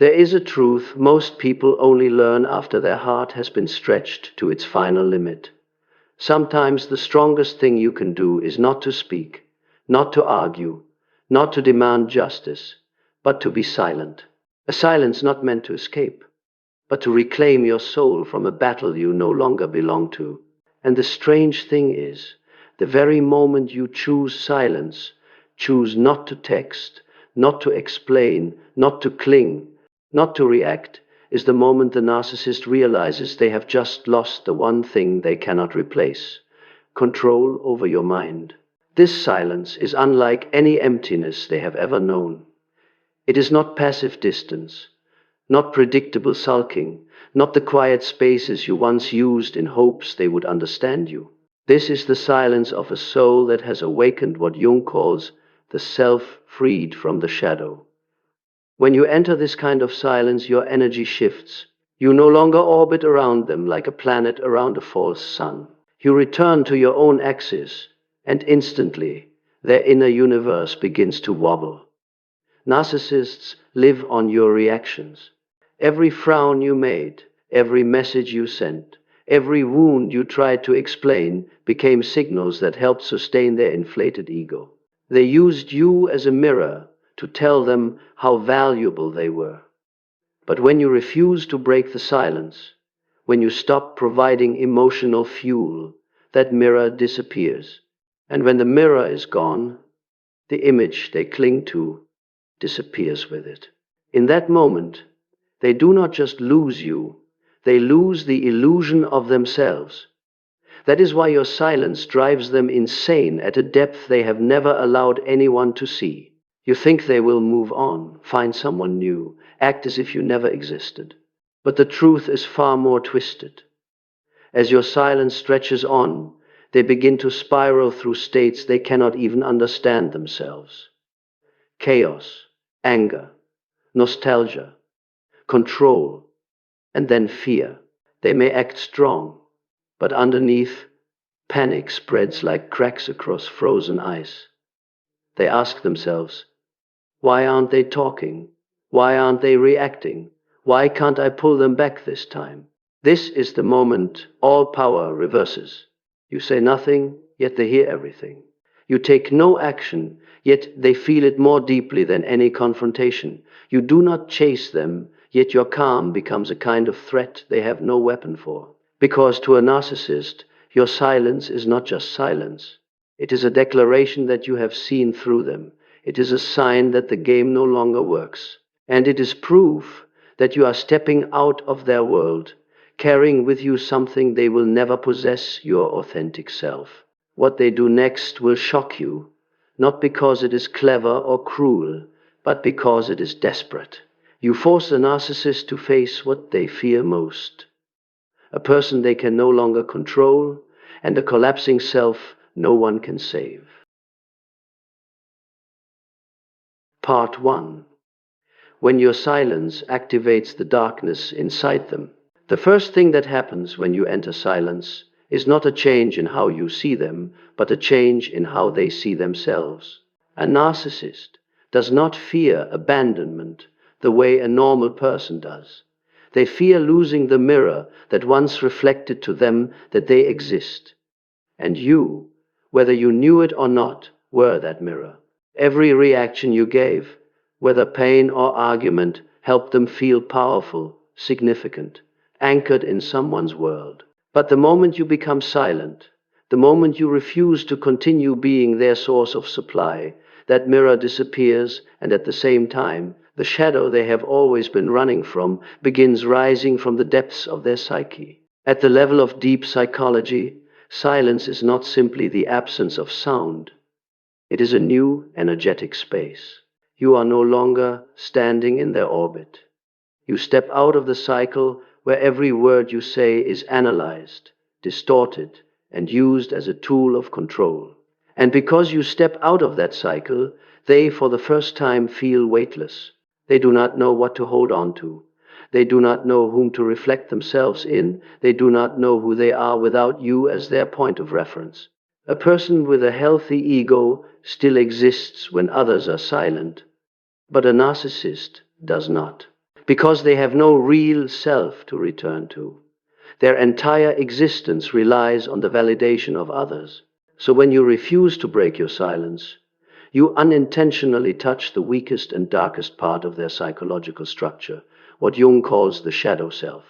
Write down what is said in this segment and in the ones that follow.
There is a truth most people only learn after their heart has been stretched to its final limit. Sometimes the strongest thing you can do is not to speak, not to argue, not to demand justice, but to be silent. A silence not meant to escape, but to reclaim your soul from a battle you no longer belong to. And the strange thing is, the very moment you choose silence, choose not to text, not to explain, not to cling, not to react, is the moment the narcissist realizes they have just lost the one thing they cannot replace: control over your mind. This silence is unlike any emptiness they have ever known. It is not passive distance, not predictable sulking, not the quiet spaces you once used in hopes they would understand you. This is the silence of a soul that has awakened what Jung calls the self freed from the shadow. When you enter this kind of silence, your energy shifts. You no longer orbit around them like a planet around a false sun. You return to your own axis, and instantly their inner universe begins to wobble. Narcissists live on your reactions. Every frown you made, every message you sent, every wound you tried to explain became signals that helped sustain their inflated ego. They used you as a mirror to tell them how valuable they were. But when you refuse to break the silence, when you stop providing emotional fuel, that mirror disappears. And when the mirror is gone, the image they cling to disappears with it. In that moment, they do not just lose you, they lose the illusion of themselves. That is why your silence drives them insane at a depth they have never allowed anyone to see. You think they will move on, find someone new, act as if you never existed. But the truth is far more twisted. As your silence stretches on, they begin to spiral through states they cannot even understand themselves. Chaos, anger, nostalgia, control, and then fear. They may act strong, but underneath, panic spreads like cracks across frozen ice. They ask themselves, why aren't they talking? Why aren't they reacting? Why can't I pull them back this time? This is the moment all power reverses. You say nothing, yet they hear everything. You take no action, yet they feel it more deeply than any confrontation. You do not chase them, yet your calm becomes a kind of threat they have no weapon for. Because to a narcissist, your silence is not just silence. It is a declaration that you have seen through them. It is a sign that the game no longer works. And it is proof that you are stepping out of their world, carrying with you something they will never possess: your authentic self. What they do next will shock you, not because it is clever or cruel, but because it is desperate. You force a narcissist to face what they fear most: a person they can no longer control, and a collapsing self no one can save. Part 1. When your silence activates the darkness inside them. The first thing that happens when you enter silence is not a change in how you see them, but a change in how they see themselves. A narcissist does not fear abandonment the way a normal person does. They fear losing the mirror that once reflected to them that they exist. And you, whether you knew it or not, were that mirror. Every reaction you gave, whether pain or argument, helped them feel powerful, significant, anchored in someone's world. But the moment you become silent, the moment you refuse to continue being their source of supply, that mirror disappears, and at the same time, the shadow they have always been running from begins rising from the depths of their psyche. At the level of deep psychology, silence is not simply the absence of sound. It is a new, energetic space. You are no longer standing in their orbit. You step out of the cycle where every word you say is analyzed, distorted, and used as a tool of control. And because you step out of that cycle, they, for the first time, feel weightless. They do not know what to hold on to. They do not know whom to reflect themselves in. They do not know who they are without you as their point of reference. A person with a healthy ego still exists when others are silent, but a narcissist does not. because they have no real self to return to. Their entire existence relies on the validation of others. So when you refuse to break your silence, you unintentionally touch the weakest and darkest part of their psychological structure, what Jung calls the shadow self.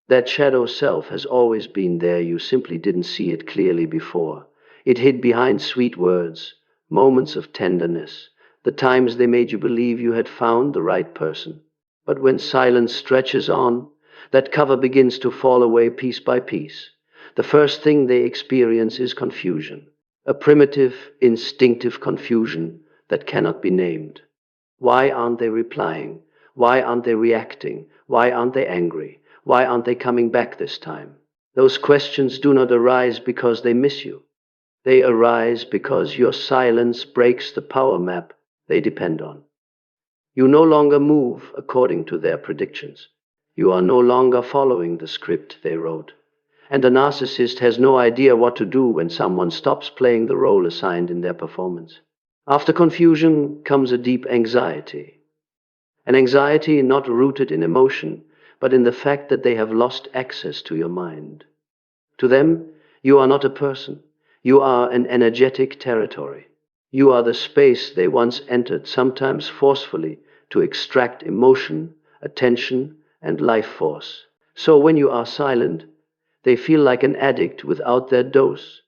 That shadow self has always been there, you simply didn't see it clearly before. It hid behind sweet words, moments of tenderness, the times they made you believe you had found the right person. But when silence stretches on, that cover begins to fall away piece by piece. The first thing they experience is confusion, a primitive, instinctive confusion that cannot be named. Why aren't they replying? Why aren't they reacting? Why aren't they angry? Why aren't they coming back this time? Those questions do not arise because they miss you. They arise because your silence breaks the power map they depend on. You no longer move according to their predictions. You are no longer following the script they wrote. And the narcissist has no idea what to do when someone stops playing the role assigned in their performance. After confusion comes a deep anxiety. An anxiety not rooted in emotion, but in the fact that they have lost access to your mind. To them, you are not a person. You are an energetic territory. You are the space they once entered, sometimes forcefully, to extract emotion, attention, and life force. So when you are silent, they feel like an addict without their dose.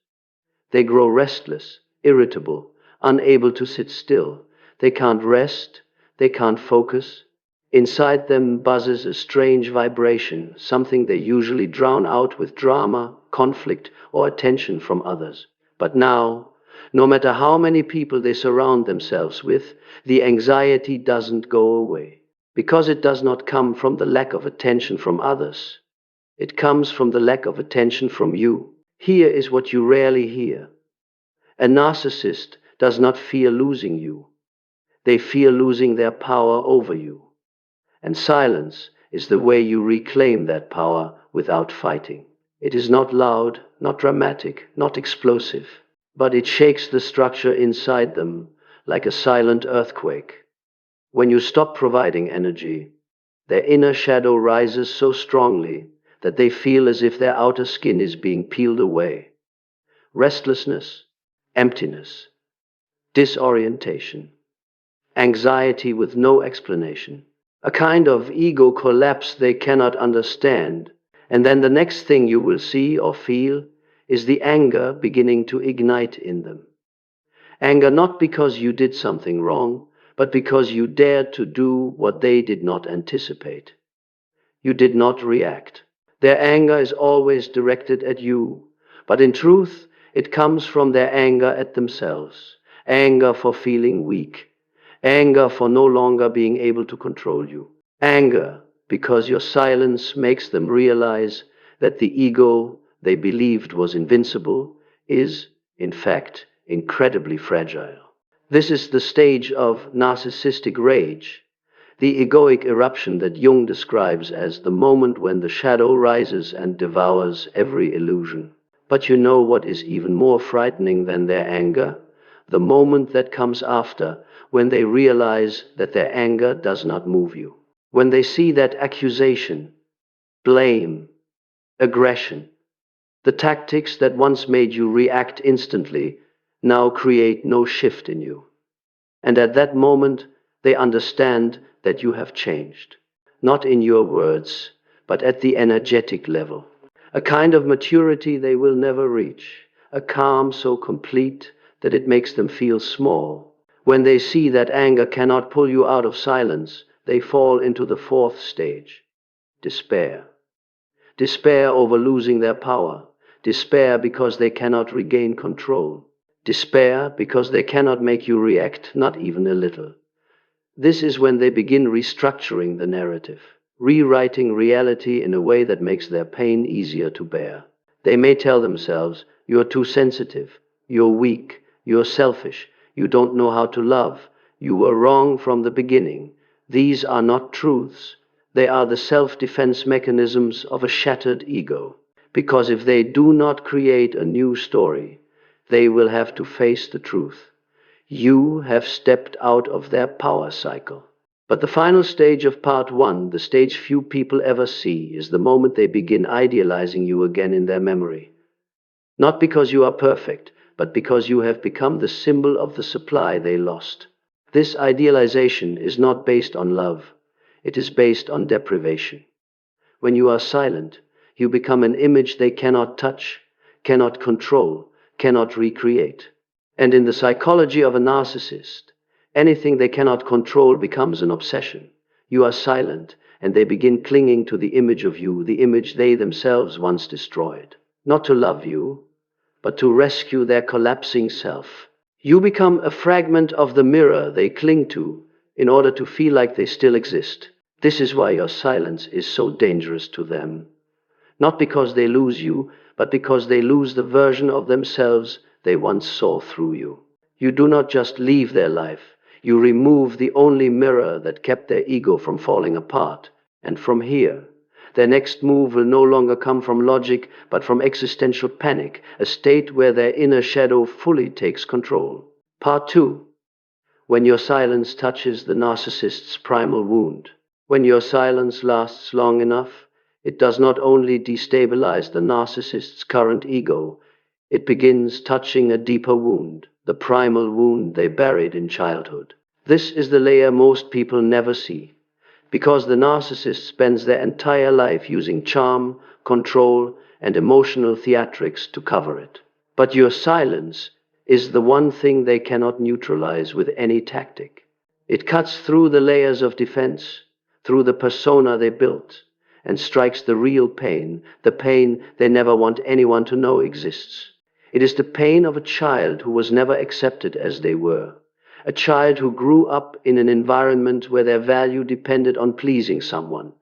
They grow restless, irritable, unable to sit still. They can't rest, they can't focus. Inside them buzzes a strange vibration, something they usually drown out with drama, conflict, or attention from others. But now, no matter how many people they surround themselves with, the anxiety doesn't go away. Because it does not come from the lack of attention from others. It comes from the lack of attention from you. Here is what you rarely hear. A narcissist does not fear losing you. They fear losing their power over you. And silence is the way you reclaim that power without fighting. It is not loud, not dramatic, not explosive, but it shakes the structure inside them like a silent earthquake. When you stop providing energy, their inner shadow rises so strongly that they feel as if their outer skin is being peeled away. Restlessness, emptiness, disorientation, anxiety with no explanation. A kind of ego collapse they cannot understand. And then the next thing you will see or feel is the anger beginning to ignite in them. Anger not because you did something wrong, but because you dared to do what they did not anticipate. You did not react. Their anger is always directed at you, but in truth, it comes from their anger at themselves. Anger for feeling weak. Anger for no longer being able to control you. Anger because your silence makes them realize that the ego they believed was invincible is, in fact, incredibly fragile. This is the stage of narcissistic rage, the egoic eruption that Jung describes as the moment when the shadow rises and devours every illusion. But you know what is even more frightening than their anger? The moment that comes after, when they realize that their anger does not move you. When they see that accusation, blame, aggression, the tactics that once made you react instantly, now create no shift in you. And at that moment, they understand that you have changed. Not in your words, but at the energetic level. A kind of maturity they will never reach. A calm so complete that it makes them feel small. When they see that anger cannot pull you out of silence, they fall into the fourth stage, despair. Despair over losing their power. Despair because they cannot regain control. Despair because they cannot make you react, not even a little. This is when they begin restructuring the narrative, rewriting reality in a way that makes their pain easier to bear. They may tell themselves, "You're too sensitive, you're weak, you're selfish, you don't know how to love, you were wrong from the beginning." These are not truths. They are the self-defense mechanisms of a shattered ego. Because if they do not create a new story, they will have to face the truth. You have stepped out of their power cycle. But the final stage of part one, the stage few people ever see, is the moment they begin idealizing you again in their memory. Not because you are perfect, but because you have become the symbol of the supply they lost. This idealization is not based on love, it is based on deprivation. When you are silent, you become an image they cannot touch, cannot control, cannot recreate. And in the psychology of a narcissist, anything they cannot control becomes an obsession. You are silent, and they begin clinging to the image of you, the image they themselves once destroyed. Not to love you, but to rescue their collapsing self. You become a fragment of the mirror they cling to in order to feel like they still exist. This is why your silence is so dangerous to them. Not because they lose you, but because they lose the version of themselves they once saw through you. You do not just leave their life, you remove the only mirror that kept their ego from falling apart. And from here, their next move will no longer come from logic, but from existential panic, a state where their inner shadow fully takes control. Part 2. When your silence touches the narcissist's primal wound. When your silence lasts long enough, it does not only destabilize the narcissist's current ego, it begins touching a deeper wound, the primal wound they buried in childhood. This is the layer most people never see, because the narcissist spends their entire life using charm, control, and emotional theatrics to cover it. But your silence is the one thing they cannot neutralize with any tactic. It cuts through the layers of defense, through the persona they built, and strikes the real pain, the pain they never want anyone to know exists. It is the pain of a child who was never accepted as they were. A child who grew up in an environment where their value depended on pleasing someone.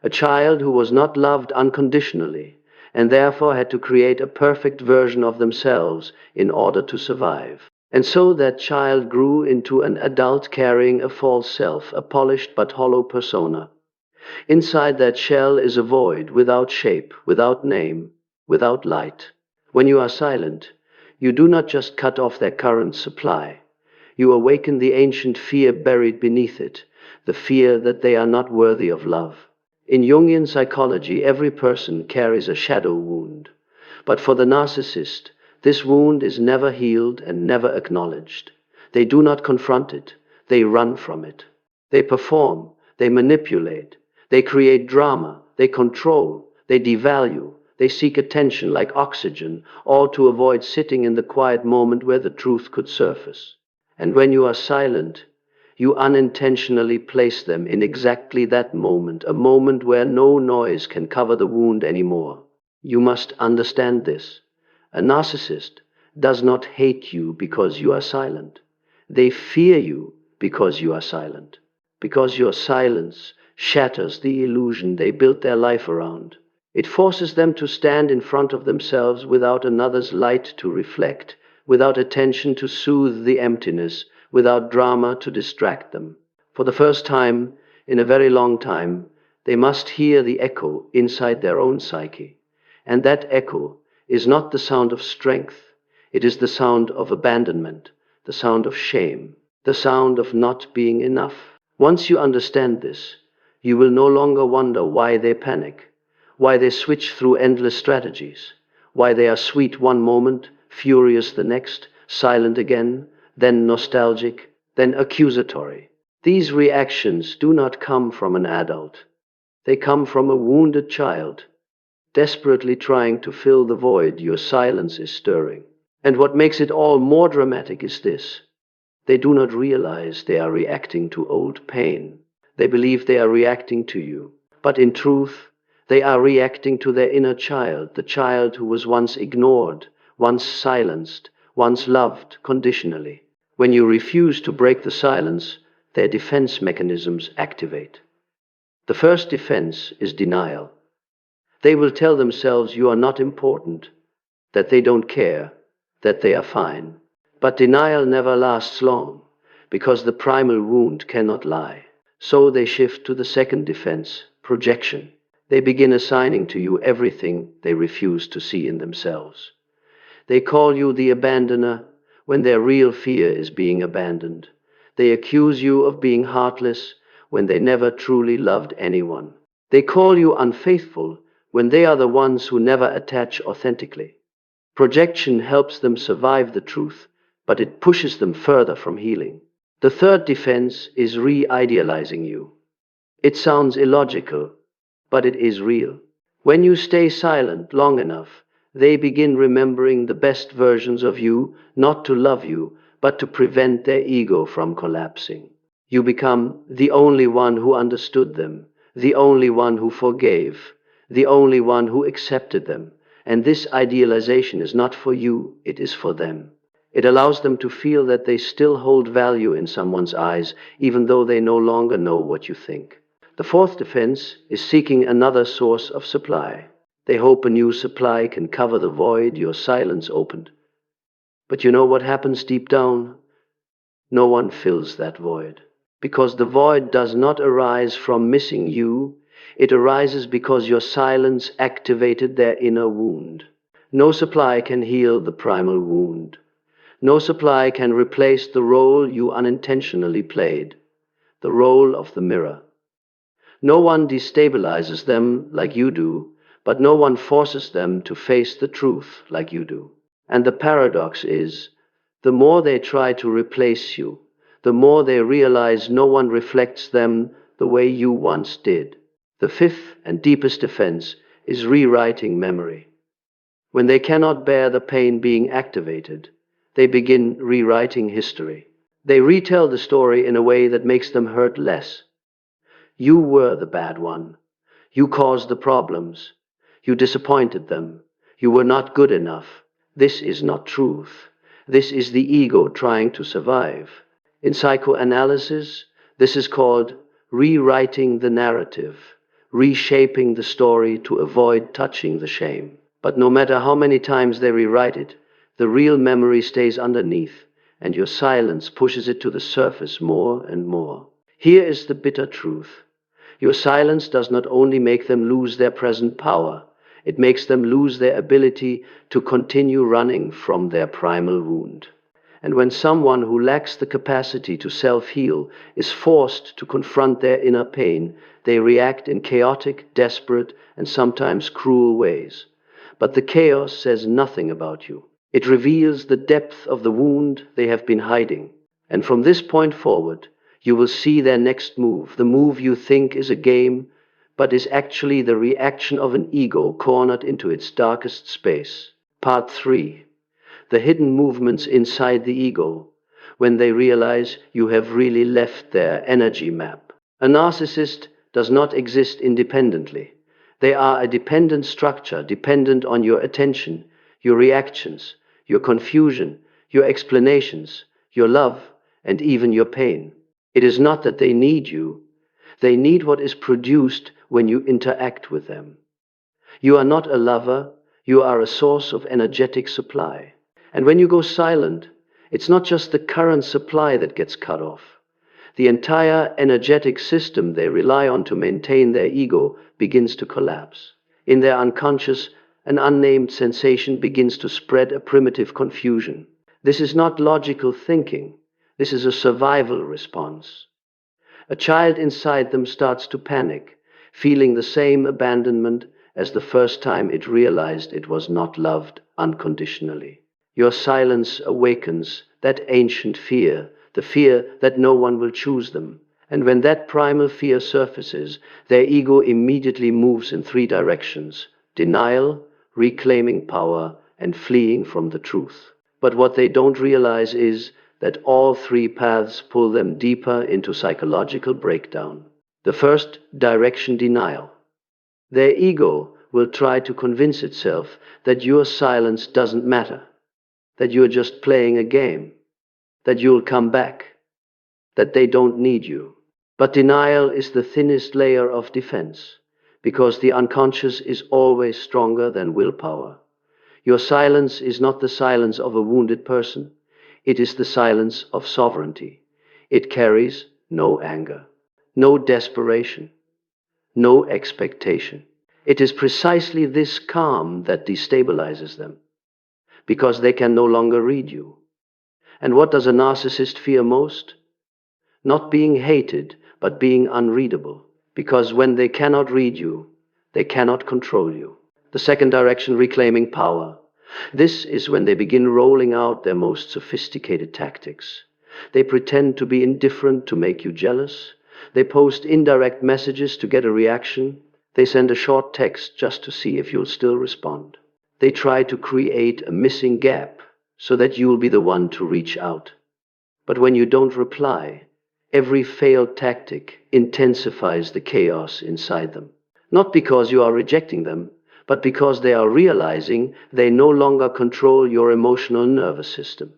A child who was not loved unconditionally and therefore had to create a perfect version of themselves in order to survive. And so that child grew into an adult carrying a false self, a polished but hollow persona. Inside that shell is a void without shape, without name, without light. When you are silent, you do not just cut off their current supply. You awaken the ancient fear buried beneath it, the fear that they are not worthy of love. In Jungian psychology, every person carries a shadow wound. But for the narcissist, this wound is never healed and never acknowledged. They do not confront it, they run from it. They perform, they manipulate, they create drama, they control, they devalue, they seek attention like oxygen, all to avoid sitting in the quiet moment where the truth could surface. And when you are silent, you unintentionally place them in exactly that moment, a moment where no noise can cover the wound anymore. You must understand this. A narcissist does not hate you because you are silent. They fear you because you are silent. Because your silence shatters the illusion they built their life around. It forces them to stand in front of themselves without another's light to reflect, without attention to soothe the emptiness, without drama to distract them. For the first time in a very long time, they must hear the echo inside their own psyche. And that echo is not the sound of strength, it is the sound of abandonment, the sound of shame, the sound of not being enough. Once you understand this, you will no longer wonder why they panic, why they switch through endless strategies, why they are sweet one moment, furious the next, silent again, then nostalgic, then accusatory. These reactions do not come from an adult. They come from a wounded child, desperately trying to fill the void your silence is stirring. And what makes it all more dramatic is this. They do not realize they are reacting to old pain. They believe they are reacting to you. But in truth, they are reacting to their inner child, the child who was once ignored, once silenced, once loved conditionally. When you refuse to break the silence, their defense mechanisms activate. The first defense is denial. They will tell themselves you are not important, that they don't care, that they are fine. But denial never lasts long, because the primal wound cannot lie. So they shift to the second defense, projection. They begin assigning to you everything they refuse to see in themselves. They call you the abandoner when their real fear is being abandoned. They accuse you of being heartless when they never truly loved anyone. They call you unfaithful when they are the ones who never attach authentically. Projection helps them survive the truth, but it pushes them further from healing. The third defense is re-idealizing you. It sounds illogical, but it is real. When you stay silent long enough, they begin remembering the best versions of you, not to love you, but to prevent their ego from collapsing. You become the only one who understood them, the only one who forgave, the only one who accepted them. And this idealization is not for you, it is for them. It allows them to feel that they still hold value in someone's eyes, even though they no longer know what you think. The fourth defense is seeking another source of supply. They hope a new supply can cover the void your silence opened. But you know what happens deep down? No one fills that void. Because the void does not arise from missing you, it arises because your silence activated their inner wound. No supply can heal the primal wound. No supply can replace the role you unintentionally played, the role of the mirror. No one destabilizes them like you do, but no one forces them to face the truth like you do. And the paradox is, the more they try to replace you, the more they realize no one reflects them the way you once did. The fifth and deepest defense is rewriting memory. When they cannot bear the pain being activated, they begin rewriting history. They retell the story in a way that makes them hurt less. You were the bad one. You caused the problems. You disappointed them. You were not good enough. This is not truth. This is the ego trying to survive. In psychoanalysis, this is called rewriting the narrative, reshaping the story to avoid touching the shame. But no matter how many times they rewrite it, the real memory stays underneath, and your silence pushes it to the surface more and more. Here is the bitter truth. Your silence does not only make them lose their present power, it makes them lose their ability to continue running from their primal wound. And when someone who lacks the capacity to self-heal is forced to confront their inner pain, they react in chaotic, desperate, and sometimes cruel ways. But the chaos says nothing about you. It reveals the depth of the wound they have been hiding. And from this point forward, you will see their next move, the move you think is a game, but is actually the reaction of an ego cornered into its darkest space. Part 3. The hidden movements inside the ego, when they realize you have really left their energy map. A narcissist does not exist independently. They are a dependent structure, dependent on your attention, your reactions, your confusion, your explanations, your love, and even your pain. It is not that they need you. They need what is produced when you interact with them. You are not a lover. You are a source of energetic supply. And when you go silent, it's not just the current supply that gets cut off. The entire energetic system they rely on to maintain their ego begins to collapse. In their unconscious, an unnamed sensation begins to spread a primitive confusion. This is not logical thinking. This is a survival response. A child inside them starts to panic, feeling the same abandonment as the first time it realized it was not loved unconditionally. Your silence awakens that ancient fear, the fear that no one will choose them. And when that primal fear surfaces, their ego immediately moves in 3 directions: denial, reclaiming power, and fleeing from the truth. But what they don't realize is that all 3 paths pull them deeper into psychological breakdown. The first direction, denial. Their ego will try to convince itself that your silence doesn't matter, that you're just playing a game, that you'll come back, that they don't need you. But denial is the thinnest layer of defense, because the unconscious is always stronger than willpower. Your silence is not the silence of a wounded person. It is the silence of sovereignty. It carries no anger, no desperation, no expectation. It is precisely this calm that destabilizes them, because they can no longer read you. And what does a narcissist fear most? Not being hated, but being unreadable. Because when they cannot read you, they cannot control you. The second direction, reclaiming power. This is when they begin rolling out their most sophisticated tactics. They pretend to be indifferent to make you jealous. They post indirect messages to get a reaction. They send a short text just to see if you'll still respond. They try to create a missing gap so that you will be the one to reach out. But when you don't reply, every failed tactic intensifies the chaos inside them. Not because you are rejecting them, but because they are realizing they no longer control your emotional nervous system.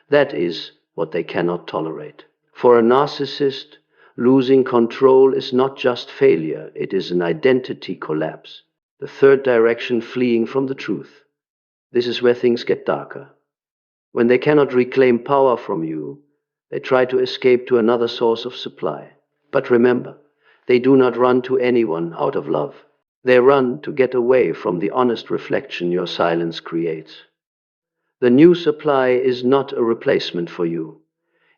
That is what they cannot tolerate. For a narcissist, losing control is not just failure, it is an identity collapse. The third direction, fleeing from the truth. This is where things get darker. When they cannot reclaim power from you, they try to escape to another source of supply. But remember, they do not run to anyone out of love. They run to get away from the honest reflection your silence creates. The new supply is not a replacement for you.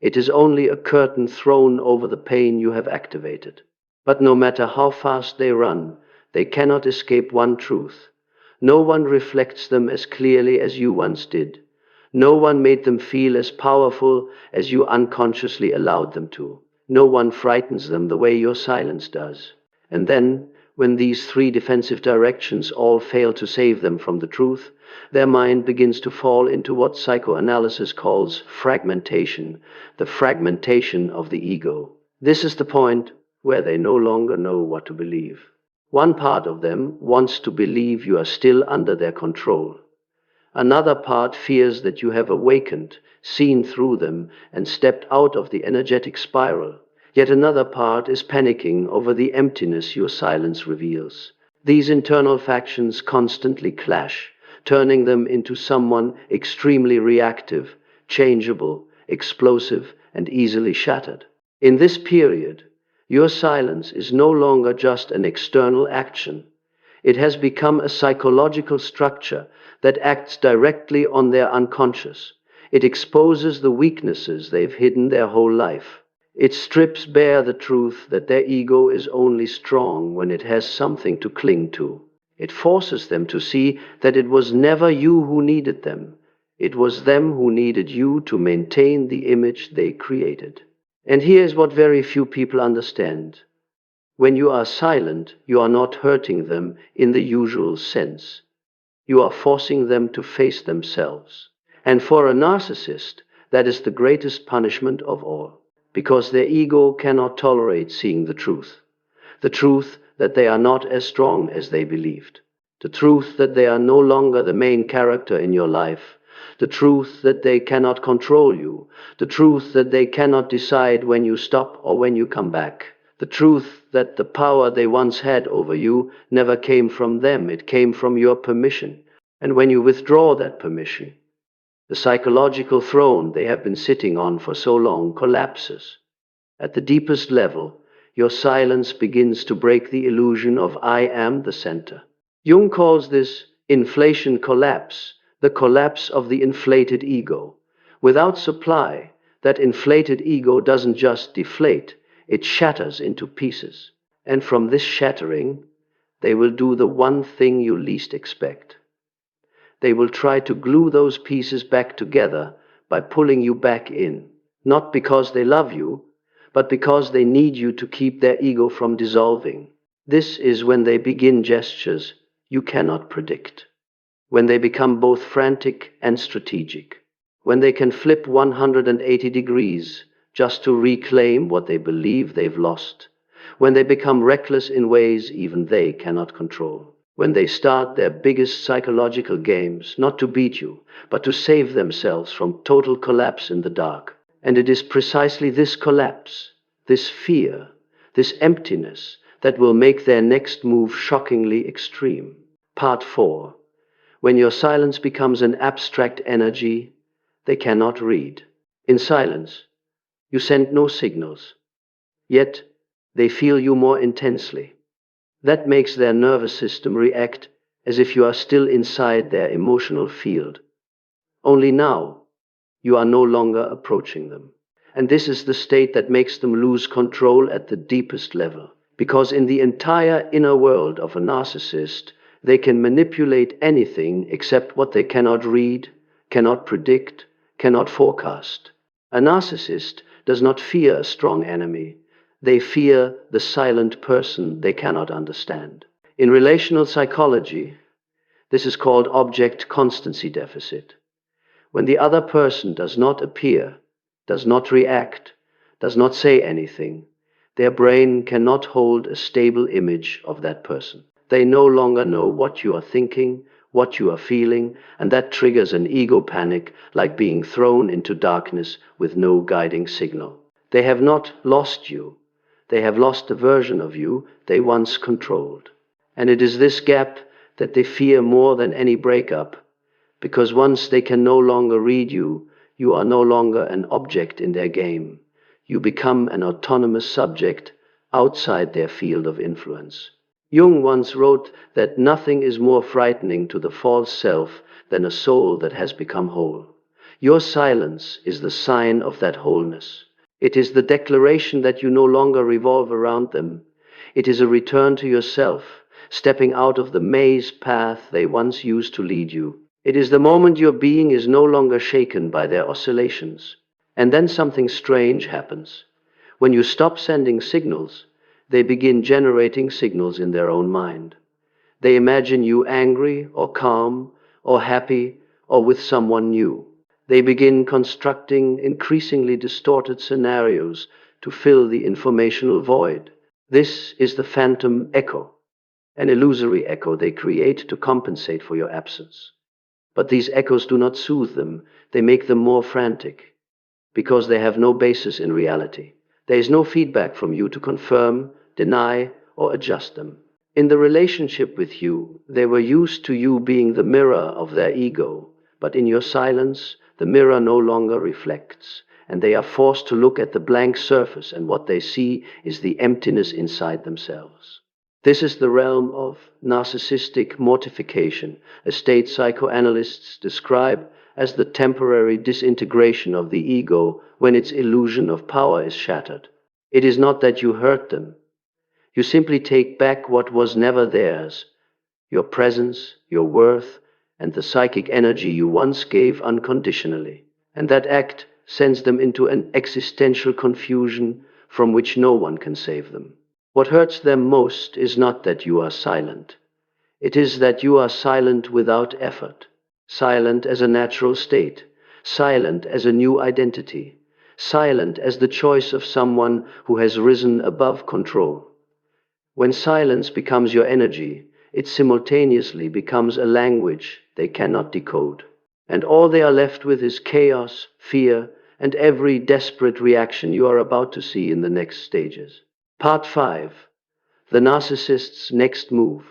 It is only a curtain thrown over the pain you have activated. But no matter how fast they run, they cannot escape one truth. No one reflects them as clearly as you once did. No one made them feel as powerful as you unconsciously allowed them to. No one frightens them the way your silence does. And then, when these three defensive directions all fail to save them from the truth, their mind begins to fall into what psychoanalysis calls fragmentation, the fragmentation of the ego. This is the point where they no longer know what to believe. One part of them wants to believe you are still under their control. Another part fears that you have awakened, seen through them, and stepped out of the energetic spiral. Yet another part is panicking over the emptiness your silence reveals. These internal factions constantly clash, turning them into someone extremely reactive, changeable, explosive, and easily shattered. In this period, your silence is no longer just an external action. It has become a psychological structure that acts directly on their unconscious. It exposes the weaknesses they've hidden their whole life. It strips bare the truth that their ego is only strong when it has something to cling to. It forces them to see that it was never you who needed them. It was them who needed you to maintain the image they created. And here's what very few people understand. When you are silent, you are not hurting them in the usual sense. You are forcing them to face themselves. And for a narcissist, that is the greatest punishment of all, because their ego cannot tolerate seeing the truth that they are not as strong as they believed, the truth that they are no longer the main character in your life, the truth that they cannot control you, the truth that they cannot decide when you stop or when you come back, the truth that the power they once had over you never came from them, it came from your permission. And when you withdraw that permission, the psychological throne they have been sitting on for so long collapses. At the deepest level, your silence begins to break the illusion of I am the center. Jung calls this inflation collapse, the collapse of the inflated ego. Without supply, that inflated ego doesn't just deflate, it shatters into pieces. And from this shattering, they will do the one thing you least expect. They will try to glue those pieces back together by pulling you back in, not because they love you, but because they need you to keep their ego from dissolving. This is when they begin gestures you cannot predict, when they become both frantic and strategic, when they can flip 180 degrees just to reclaim what they believe they've lost, when they become reckless in ways even they cannot control, when they start their biggest psychological games, not to beat you, but to save themselves from total collapse in the dark. And it is precisely this collapse, this fear, this emptiness that will make their next move shockingly extreme. Part 4. When your silence becomes an abstract energy they cannot read. In silence, you send no signals, yet they feel you more intensely. That makes their nervous system react as if you are still inside their emotional field. Only now, you are no longer approaching them. And this is the state that makes them lose control at the deepest level. Because in the entire inner world of a narcissist, they can manipulate anything except what they cannot read, cannot predict, cannot forecast. A narcissist does not fear a strong enemy. They fear the silent person they cannot understand. In relational psychology, this is called object constancy deficit. When the other person does not appear, does not react, does not say anything, their brain cannot hold a stable image of that person. They no longer know what you are thinking, what you are feeling, and that triggers an ego panic like being thrown into darkness with no guiding signal. They have not lost you. They have lost the version of you they once controlled. And it is this gap that they fear more than any breakup, because once they can no longer read you, you are no longer an object in their game. You become an autonomous subject outside their field of influence. Jung once wrote that nothing is more frightening to the false self than a soul that has become whole. Your silence is the sign of that wholeness. It is the declaration that you no longer revolve around them. It is a return to yourself, stepping out of the maze path they once used to lead you. It is the moment your being is no longer shaken by their oscillations. And then something strange happens. When you stop sending signals, they begin generating signals in their own mind. They imagine you angry or calm or happy or with someone new. They begin constructing increasingly distorted scenarios to fill the informational void. This is the phantom echo, an illusory echo they create to compensate for your absence. But these echoes do not soothe them, they make them more frantic, because they have no basis in reality. There is no feedback from you to confirm, deny, or adjust them. In the relationship with you, they were used to you being the mirror of their ego, but in your silence, the mirror no longer reflects, and they are forced to look at the blank surface, and what they see is the emptiness inside themselves. This is the realm of narcissistic mortification, a state psychoanalysts describe as the temporary disintegration of the ego when its illusion of power is shattered. It is not that you hurt them. You simply take back what was never theirs, your presence, your worth, and the psychic energy you once gave unconditionally. And that act sends them into an existential confusion from which no one can save them. What hurts them most is not that you are silent. It is that you are silent without effort, silent as a natural state, silent as a new identity, silent as the choice of someone who has risen above control. When silence becomes your energy, it simultaneously becomes a language they cannot decode. And all they are left with is chaos, fear, and every desperate reaction you are about to see in the next stages. Part 5. The narcissist's next move.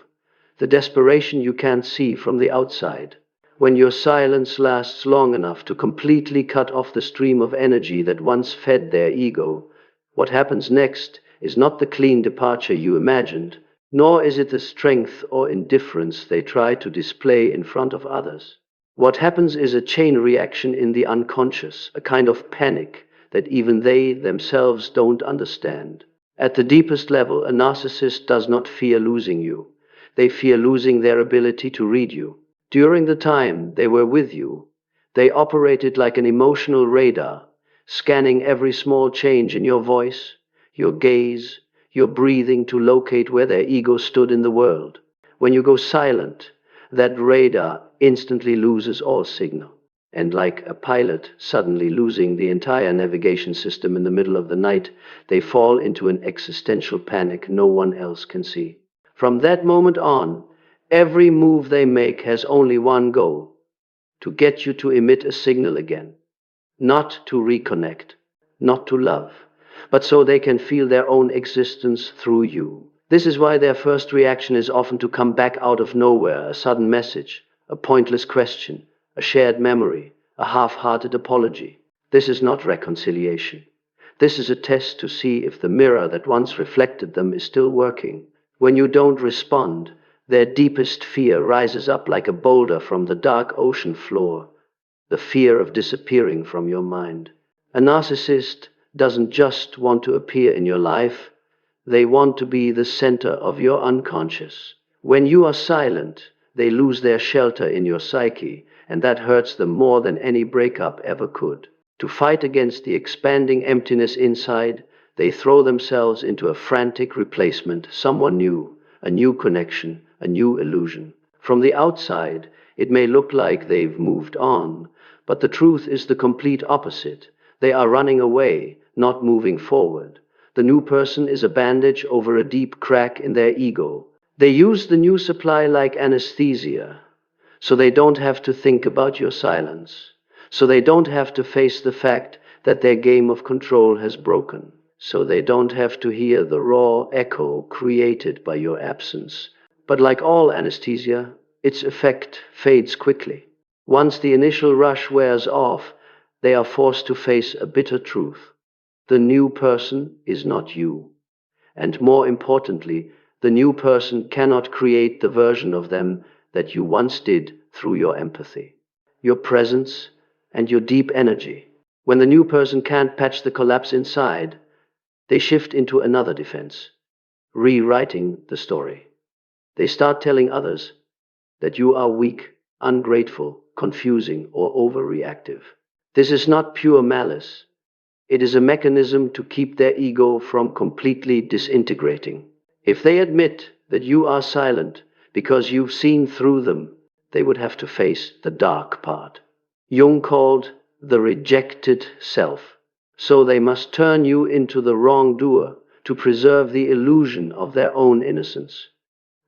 The desperation you can't see from the outside. When your silence lasts long enough to completely cut off the stream of energy that once fed their ego, what happens next is not the clean departure you imagined, nor is it the strength or indifference they try to display in front of others. What happens is a chain reaction in the unconscious, a kind of panic that even they themselves don't understand. At the deepest level, a narcissist does not fear losing you. They fear losing their ability to read you. During the time they were with you, they operated like an emotional radar, scanning every small change in your voice, your gaze, your breathing to locate where their ego stood in the world. When you go silent, that radar instantly loses all signal. And like a pilot suddenly losing the entire navigation system in the middle of the night, they fall into an existential panic no one else can see. From that moment on, every move they make has only one goal: to get you to emit a signal again. Not to reconnect, not to love, but so they can feel their own existence through you. This is why their first reaction is often to come back out of nowhere, a sudden message, a pointless question, a shared memory, a half-hearted apology. This is not reconciliation. This is a test to see if the mirror that once reflected them is still working. When you don't respond, their deepest fear rises up like a boulder from the dark ocean floor, the fear of disappearing from your mind. A narcissist doesn't just want to appear in your life, they want to be the center of your unconscious. When you are silent, they lose their shelter in your psyche, and that hurts them more than any breakup ever could. To fight against the expanding emptiness inside, they throw themselves into a frantic replacement, someone new, a new connection, a new illusion. From the outside, it may look like they've moved on, but the truth is the complete opposite. They are running away, not moving forward. The new person is a bandage over a deep crack in their ego. They use the new supply like anesthesia, so they don't have to think about your silence, so they don't have to face the fact that their game of control has broken, so they don't have to hear the raw echo created by your absence. But like all anesthesia, its effect fades quickly. Once the initial rush wears off, they are forced to face a bitter truth. The new person is not you. And more importantly, the new person cannot create the version of them that you once did through your empathy, your presence, and your deep energy. When the new person can't patch the collapse inside, they shift into another defense, rewriting the story. They start telling others that you are weak, ungrateful, confusing, or overreactive. This is not pure malice. It is a mechanism to keep their ego from completely disintegrating. If they admit that you are silent because you've seen through them, they would have to face the dark part. Jung called the rejected self. So they must turn you into the wrongdoer to preserve the illusion of their own innocence.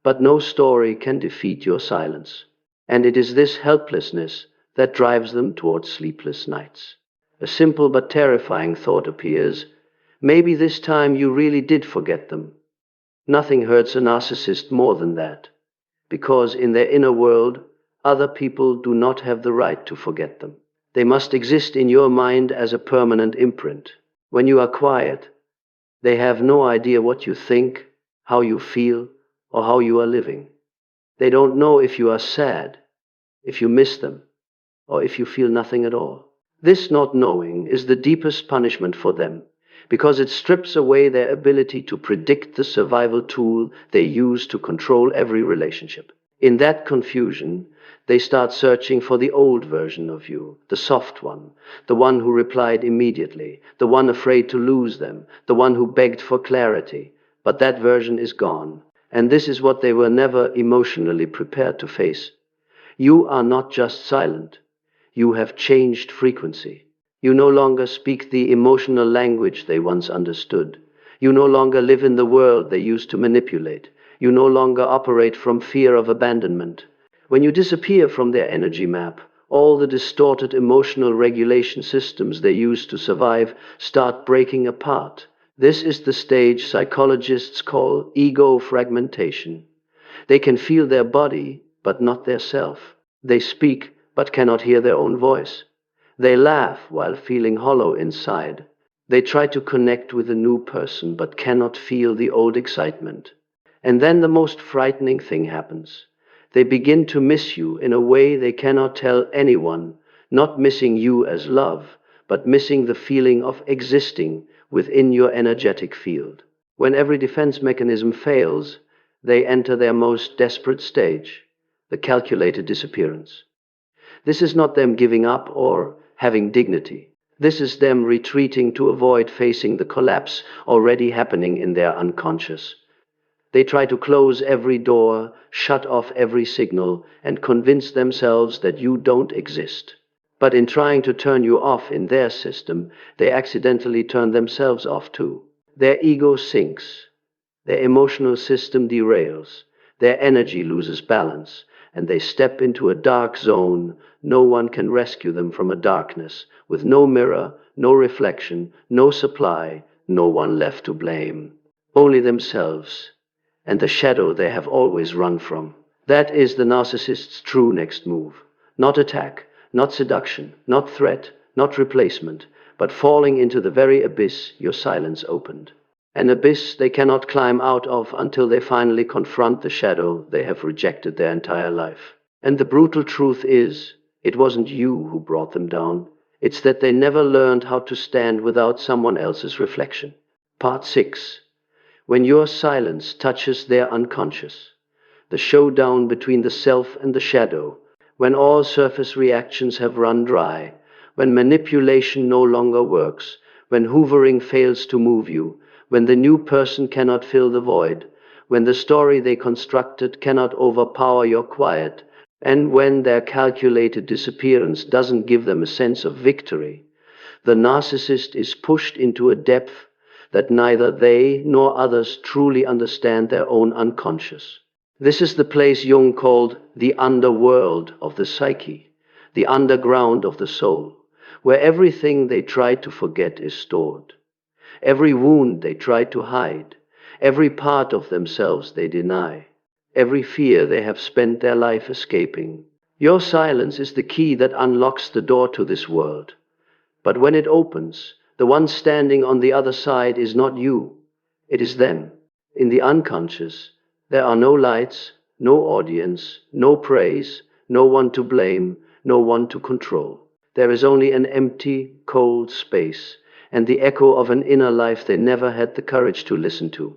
But no story can defeat your silence. And it is this helplessness that drives them towards sleepless nights. A simple but terrifying thought appears. Maybe this time you really did forget them. Nothing hurts a narcissist more than that, because in their inner world, other people do not have the right to forget them. They must exist in your mind as a permanent imprint. When you are quiet, they have no idea what you think, how you feel, or how you are living. They don't know if you are sad, if you miss them, or if you feel nothing at all. This not knowing is the deepest punishment for them, because it strips away their ability to predict the survival tool they use to control every relationship. In that confusion, they start searching for the old version of you, the soft one, the one who replied immediately, the one afraid to lose them, the one who begged for clarity. But that version is gone, and this is what they were never emotionally prepared to face. You are not just silent. You have changed frequency. You no longer speak the emotional language they once understood. You no longer live in the world they used to manipulate. You no longer operate from fear of abandonment. When you disappear from their energy map, all the distorted emotional regulation systems they used to survive start breaking apart. This is the stage psychologists call ego fragmentation. They can feel their body, but not their self. They speak, but cannot hear their own voice. They laugh while feeling hollow inside. They try to connect with a new person, but cannot feel the old excitement. And then the most frightening thing happens. They begin to miss you in a way they cannot tell anyone, not missing you as love, but missing the feeling of existing within your energetic field. When every defense mechanism fails, they enter their most desperate stage, the calculated disappearance. This is not them giving up or having dignity. This is them retreating to avoid facing the collapse already happening in their unconscious. They try to close every door, shut off every signal, and convince themselves that you don't exist. But in trying to turn you off in their system, they accidentally turn themselves off too. Their ego sinks, their emotional system derails, their energy loses balance, and they step into a dark zone. No one can rescue them from a darkness, with no mirror, no reflection, no supply, no one left to blame. Only themselves, and the shadow they have always run from. That is the narcissist's true next move. Not attack, not seduction, not threat, not replacement, but falling into the very abyss your silence opened. An abyss they cannot climb out of until they finally confront the shadow they have rejected their entire life. And the brutal truth is, it wasn't you who brought them down. It's that they never learned how to stand without someone else's reflection. Part 6. When your silence touches their unconscious. The showdown between the self and the shadow. When all surface reactions have run dry. When manipulation no longer works. When hoovering fails to move you. When the new person cannot fill the void. When the story they constructed cannot overpower your quiet. And when their calculated disappearance doesn't give them a sense of victory. The narcissist is pushed into a depth that neither they nor others truly understand their own unconscious. This is the place Jung called the underworld of the psyche, the underground of the soul, where everything they try to forget is stored. Every wound they try to hide, every part of themselves they deny, every fear they have spent their life escaping. Your silence is the key that unlocks the door to this world. But when it opens, the one standing on the other side is not you, it is them. In the unconscious, there are no lights, no audience, no praise, no one to blame, no one to control. There is only an empty, cold space, and the echo of an inner life they never had the courage to listen to.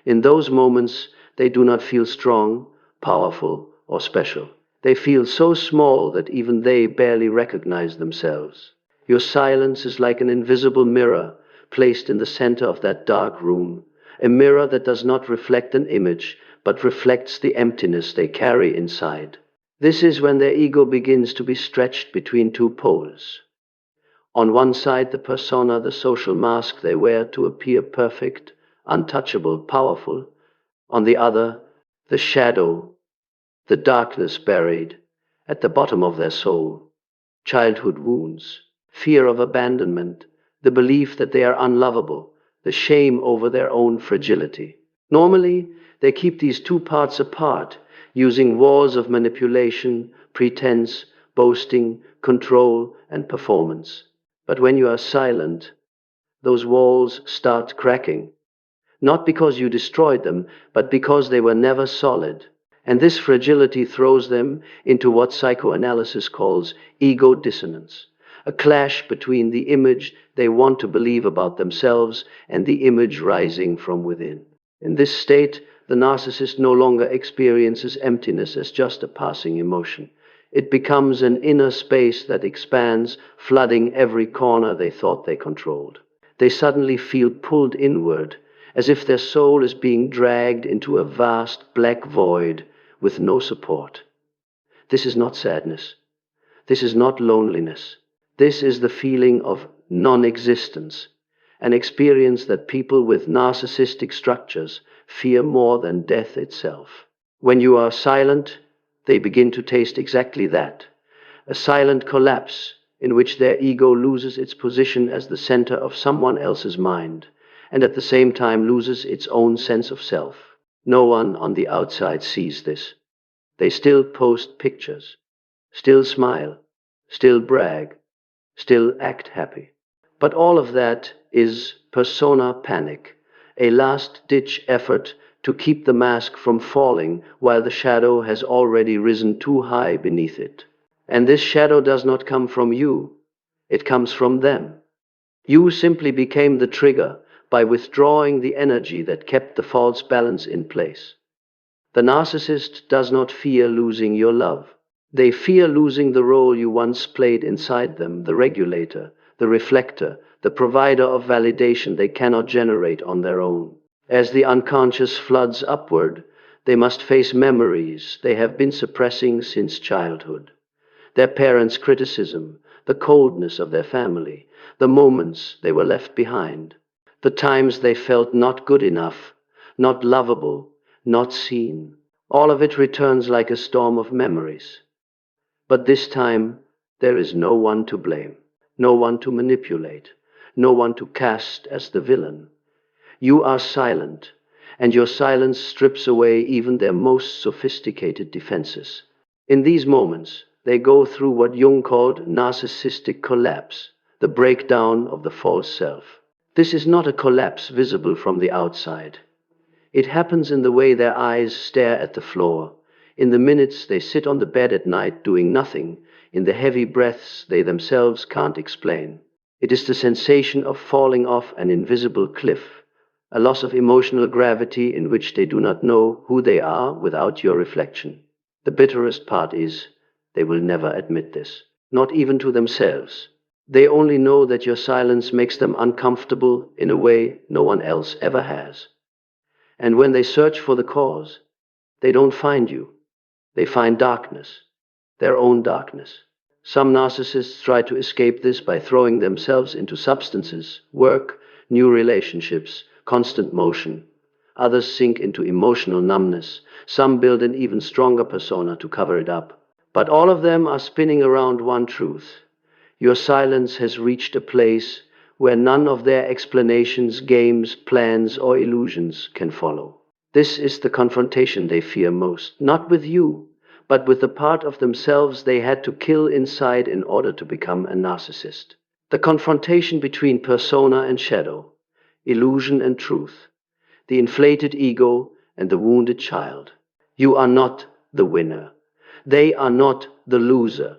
In those moments, they do not feel strong, powerful, or special. They feel so small that even they barely recognize themselves. Your silence is like an invisible mirror placed in the center of that dark room, a mirror that does not reflect an image, but reflects the emptiness they carry inside. This is when their ego begins to be stretched between two poles. On one side, the persona, the social mask they wear to appear perfect, untouchable, powerful. On the other, the shadow, the darkness buried at the bottom of their soul, childhood wounds, fear of abandonment, the belief that they are unlovable, the shame over their own fragility. Normally, they keep these two parts apart, using walls of manipulation, pretense, boasting, control, and performance. But when you are silent, those walls start cracking. Not because you destroyed them, but because they were never solid. And this fragility throws them into what psychoanalysis calls ego dissonance, a clash between the image they want to believe about themselves and the image rising from within. In this state, the narcissist no longer experiences emptiness as just a passing emotion. It becomes an inner space that expands, flooding every corner they thought they controlled. They suddenly feel pulled inward, as if their soul is being dragged into a vast black void with no support. This is not sadness. This is not loneliness. This is the feeling of non-existence, an experience that people with narcissistic structures fear more than death itself. When you are silent, they begin to taste exactly that, a silent collapse in which their ego loses its position as the center of someone else's mind, and at the same time loses its own sense of self. No one on the outside sees this. They still post pictures, still smile, still brag, still act happy. But all of that is persona panic, a last-ditch effort to keep the mask from falling while the shadow has already risen too high beneath it. And this shadow does not come from you, it comes from them. You simply became the trigger by withdrawing the energy that kept the false balance in place. The narcissist does not fear losing your love. They fear losing the role you once played inside them, the regulator, the reflector, the provider of validation they cannot generate on their own. As the unconscious floods upward, they must face memories they have been suppressing since childhood. Their parents' criticism, the coldness of their family, the moments they were left behind, the times they felt not good enough, not lovable, not seen. All of it returns like a storm of memories. But this time, there is no one to blame, no one to manipulate, no one to cast as the villain. You are silent, and your silence strips away even their most sophisticated defenses. In these moments, they go through what Jung called narcissistic collapse, the breakdown of the false self. This is not a collapse visible from the outside. It happens in the way their eyes stare at the floor, in the minutes they sit on the bed at night doing nothing, in the heavy breaths they themselves can't explain. It is the sensation of falling off an invisible cliff, a loss of emotional gravity in which they do not know who they are without your reflection. The bitterest part is, they will never admit this, not even to themselves. They only know that your silence makes them uncomfortable in a way no one else ever has. And when they search for the cause, they don't find you. They find darkness, their own darkness. Some narcissists try to escape this by throwing themselves into substances, work, new relationships, constant motion. Others sink into emotional numbness. Some build an even stronger persona to cover it up. But all of them are spinning around one truth. Your silence has reached a place where none of their explanations, games, plans, or illusions can follow. This is the confrontation they fear most, not with you, but with the part of themselves they had to kill inside in order to become a narcissist. The confrontation between persona and shadow, illusion and truth, the inflated ego and the wounded child. You are not the winner. They are not the loser.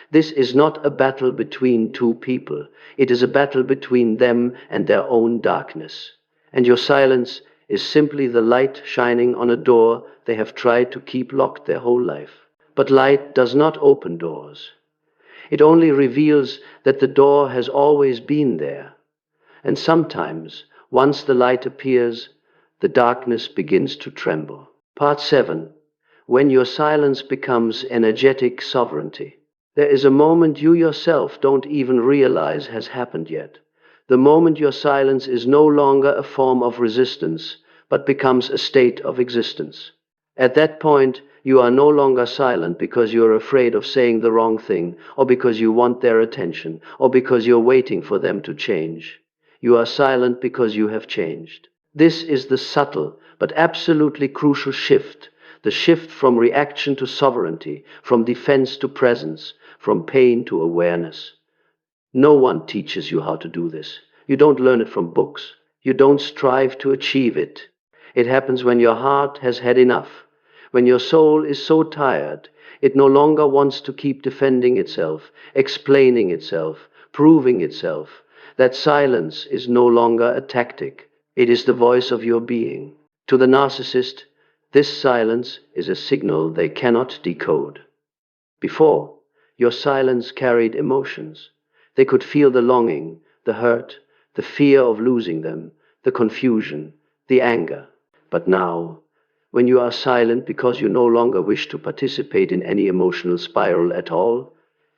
This is not a battle between two people. It is a battle between them and their own darkness. And your silence is simply the light shining on a door they have tried to keep locked their whole life. But light does not open doors. It only reveals that the door has always been there. And sometimes, once the light appears, the darkness begins to tremble. Part 7. When your silence becomes energetic sovereignty. There is a moment you yourself don't even realize has happened yet. The moment your silence is no longer a form of resistance, but becomes a state of existence. At that point, you are no longer silent because you're afraid of saying the wrong thing, or because you want their attention, or because you're waiting for them to change. You are silent because you have changed. This is the subtle but absolutely crucial shift, the shift from reaction to sovereignty, from defense to presence, from pain to awareness. No one teaches you how to do this. You don't learn it from books. You don't strive to achieve it. It happens when your heart has had enough, when your soul is so tired, it no longer wants to keep defending itself, explaining itself, proving itself. That silence is no longer a tactic. It is the voice of your being. To the narcissist, this silence is a signal they cannot decode. Before, your silence carried emotions. They could feel the longing, the hurt, the fear of losing them, the confusion, the anger. But now, when you are silent because you no longer wish to participate in any emotional spiral at all,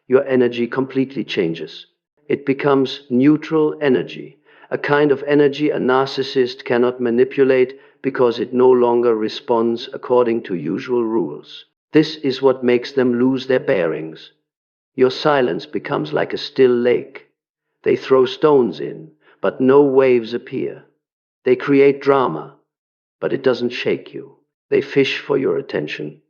your energy completely changes. It becomes neutral energy, a kind of energy a narcissist cannot manipulate because it no longer responds according to usual rules. This is what makes them lose their bearings. Your silence becomes like a still lake. They throw stones in, but no waves appear. They create drama, but it doesn't shake you. They fish for your attention,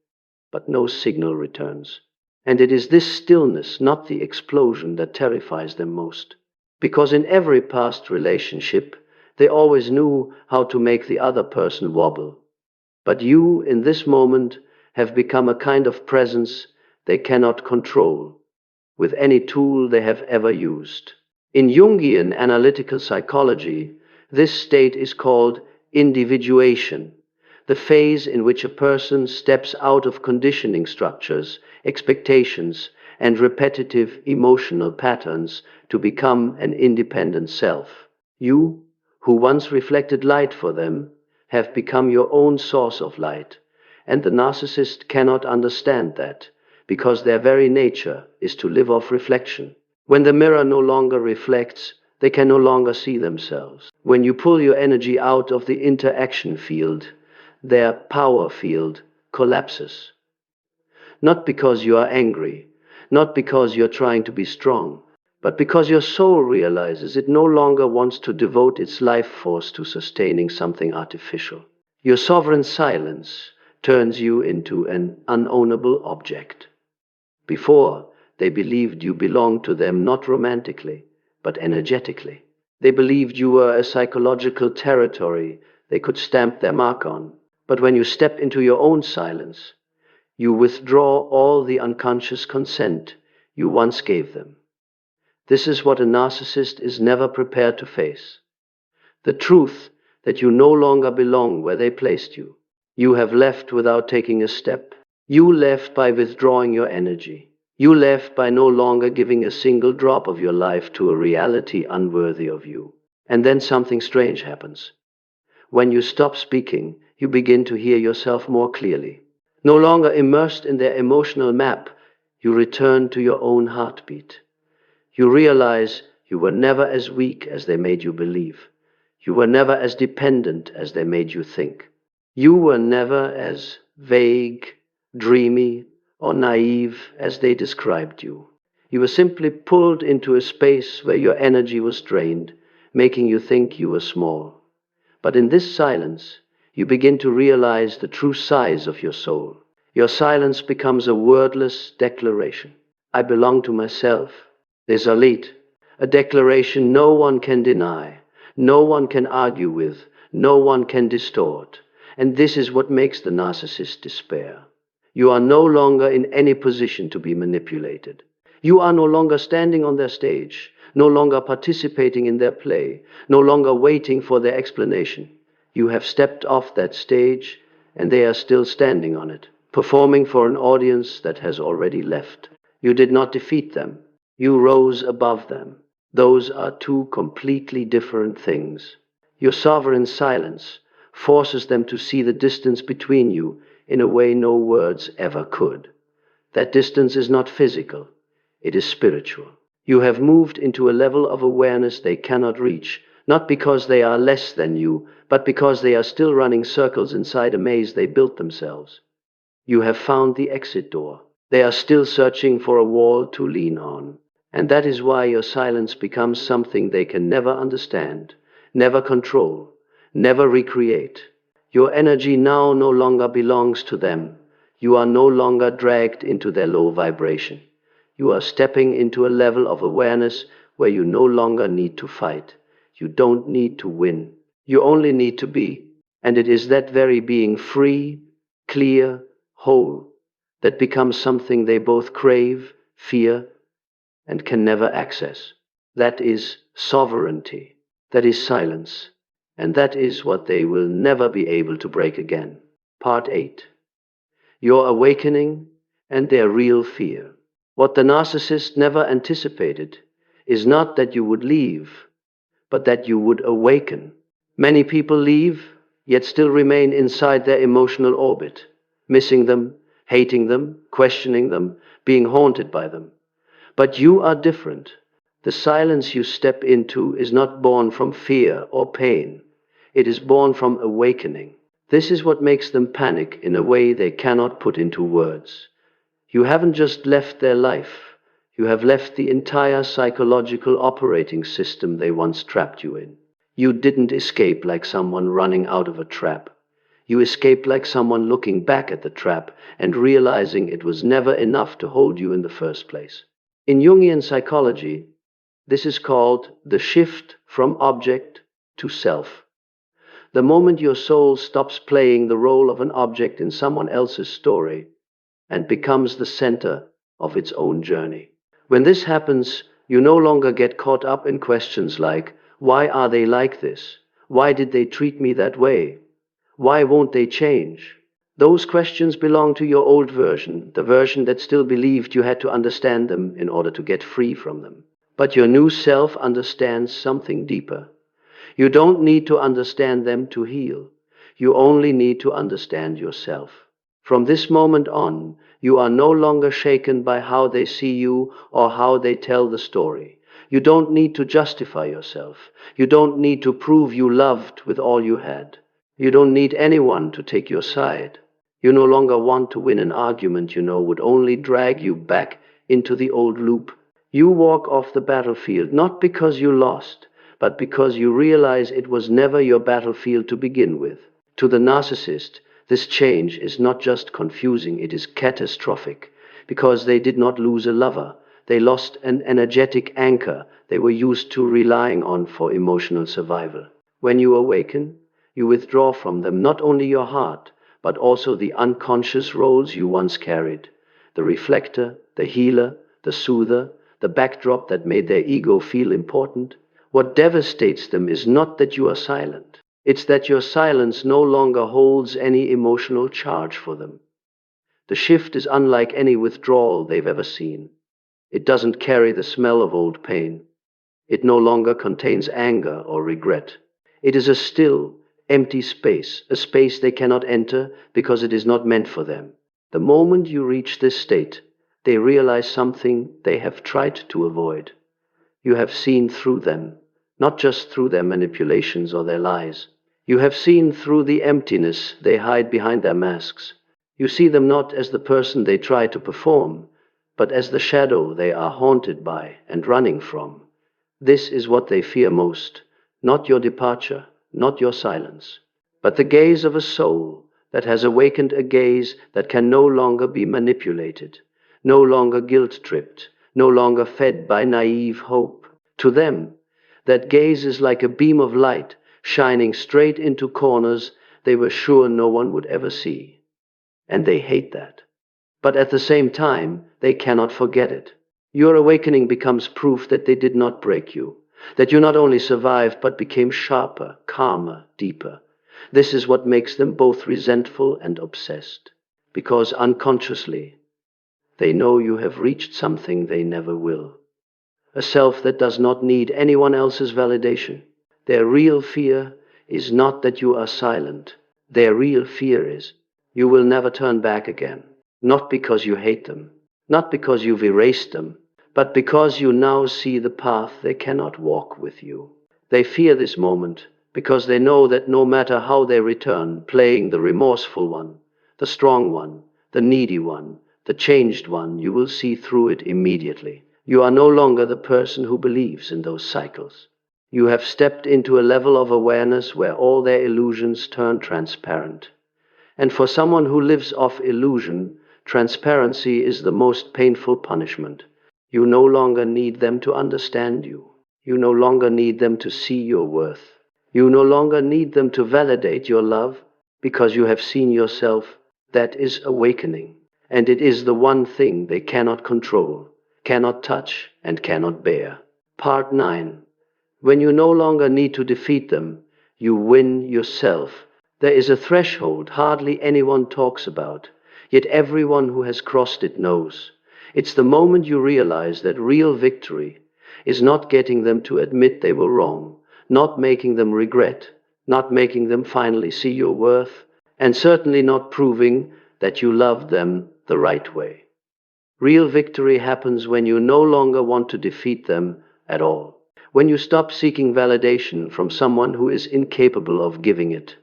but no signal returns. And it is this stillness, not the explosion, that terrifies them most. Because in every past relationship, they always knew how to make the other person wobble. But you, in this moment, have become a kind of presence they cannot control with any tool they have ever used. In Jungian analytical psychology, this state is called individuation, the phase in which a person steps out of conditioning structures, expectations, and repetitive emotional patterns to become an independent self. You, who once reflected light for them, have become your own source of light, and the narcissist cannot understand that, because their very nature is to live off reflection. When the mirror no longer reflects, they can no longer see themselves. When you pull your energy out of the interaction field, their power field collapses. Not because you are angry, not because you're trying to be strong, but because your soul realizes it no longer wants to devote its life force to sustaining something artificial. Your sovereign silence turns you into an unownable object. Before, they believed you belonged to them not romantically, but energetically. They believed you were a psychological territory they could stamp their mark on. But when you step into your own silence, you withdraw all the unconscious consent you once gave them. This is what a narcissist is never prepared to face. The truth that you no longer belong where they placed you. You have left without taking a step. You left by withdrawing your energy. You left by no longer giving a single drop of your life to a reality unworthy of you. And then something strange happens. When you stop speaking, you begin to hear yourself more clearly. No longer immersed in their emotional map, you return to your own heartbeat. You realize you were never as weak as they made you believe. You were never as dependent as they made you think. You were never as vague, dreamy, or naive as they described you. You were simply pulled into a space where your energy was drained, making you think you were small. But in this silence, you begin to realize the true size of your soul. Your silence becomes a wordless declaration. I belong to myself. Desalit, a declaration no one can deny, no one can argue with, no one can distort. And this is what makes the narcissist despair. You are no longer in any position to be manipulated. You are no longer standing on their stage, no longer participating in their play, no longer waiting for their explanation. You have stepped off that stage, and they are still standing on it, performing for an audience that has already left. You did not defeat them. You rose above them. Those are two completely different things. Your sovereign silence forces them to see the distance between you in a way no words ever could. That distance is not physical, it is spiritual. You have moved into a level of awareness they cannot reach, not because they are less than you, but because they are still running circles inside a maze they built themselves. You have found the exit door. They are still searching for a wall to lean on. And that is why your silence becomes something they can never understand, never control, never recreate. Your energy now no longer belongs to them. You are no longer dragged into their low vibration. You are stepping into a level of awareness where you no longer need to fight. You don't need to win. You only need to be. And it is that very being free, clear, whole, that becomes something they both crave, fear, and can never access. That is sovereignty. That is silence. And that is what they will never be able to break again. Part 8. Your awakening and their real fear. What the narcissist never anticipated is not that you would leave, but that you would awaken. Many people leave, yet still remain inside their emotional orbit, missing them, hating them, questioning them, being haunted by them. But you are different. The silence you step into is not born from fear or pain. It is born from awakening. This is what makes them panic in a way they cannot put into words. You haven't just left their life. You have left the entire psychological operating system they once trapped you in. You didn't escape like someone running out of a trap. You escaped like someone looking back at the trap and realizing it was never enough to hold you in the first place. In Jungian psychology, this is called the shift from object to self. The moment your soul stops playing the role of an object in someone else's story and becomes the center of its own journey. When this happens, you no longer get caught up in questions like, why are they like this? Why did they treat me that way? Why won't they change? Those questions belong to your old version, the version that still believed you had to understand them in order to get free from them. But your new self understands something deeper. You don't need to understand them to heal. You only need to understand yourself. From this moment on, you are no longer shaken by how they see you or how they tell the story. You don't need to justify yourself. You don't need to prove you loved with all you had. You don't need anyone to take your side. You no longer want to win an argument you know would only drag you back into the old loop. You walk off the battlefield not because you lost, but because you realize it was never your battlefield to begin with. To the narcissist, this change is not just confusing, it is catastrophic, because they did not lose a lover. They lost an energetic anchor they were used to relying on for emotional survival. When you awaken, you withdraw from them not only your heart, but also the unconscious roles you once carried. The reflector, the healer, the soother, the backdrop that made their ego feel important. What devastates them is not that you are silent. It's that your silence no longer holds any emotional charge for them. The shift is unlike any withdrawal they've ever seen. It doesn't carry the smell of old pain. It no longer contains anger or regret. It is a still, empty space, a space they cannot enter because it is not meant for them. The moment you reach this state, they realize something they have tried to avoid. You have seen through them, not just through their manipulations or their lies. You have seen through the emptiness they hide behind their masks. You see them not as the person they try to perform, but as the shadow they are haunted by and running from. This is what they fear most, not your departure, not your silence, but the gaze of a soul that has awakened, a gaze that can no longer be manipulated, no longer guilt-tripped, no longer fed by naive hope. To them, that gaze is like a beam of light shining straight into corners they were sure no one would ever see. And they hate that. But at the same time, they cannot forget it. Your awakening becomes proof that they did not break you, that you not only survived but became sharper, calmer, deeper. This is what makes them both resentful and obsessed, because unconsciously, they know you have reached something they never will. A self that does not need anyone else's validation. Their real fear is not that you are silent. Their real fear is you will never turn back again. Not because you hate them, not because you've erased them, but because you now see the path they cannot walk with you. They fear this moment because they know that no matter how they return, playing the remorseful one, the strong one, the needy one, the changed one, you will see through it immediately. You are no longer the person who believes in those cycles. You have stepped into a level of awareness where all their illusions turn transparent. And for someone who lives off illusion, transparency is the most painful punishment. You no longer need them to understand you. You no longer need them to see your worth. You no longer need them to validate your love because you have seen yourself. That is awakening. And it is the one thing they cannot control, cannot touch, and cannot bear. Part 9. When you no longer need to defeat them, you win yourself. There is a threshold hardly anyone talks about, yet everyone who has crossed it knows. It's the moment you realize that real victory is not getting them to admit they were wrong, not making them regret, not making them finally see your worth, and certainly not proving that you loved them the right way. Real victory happens when you no longer want to defeat them at all. When you stop seeking validation from someone who is incapable of giving it.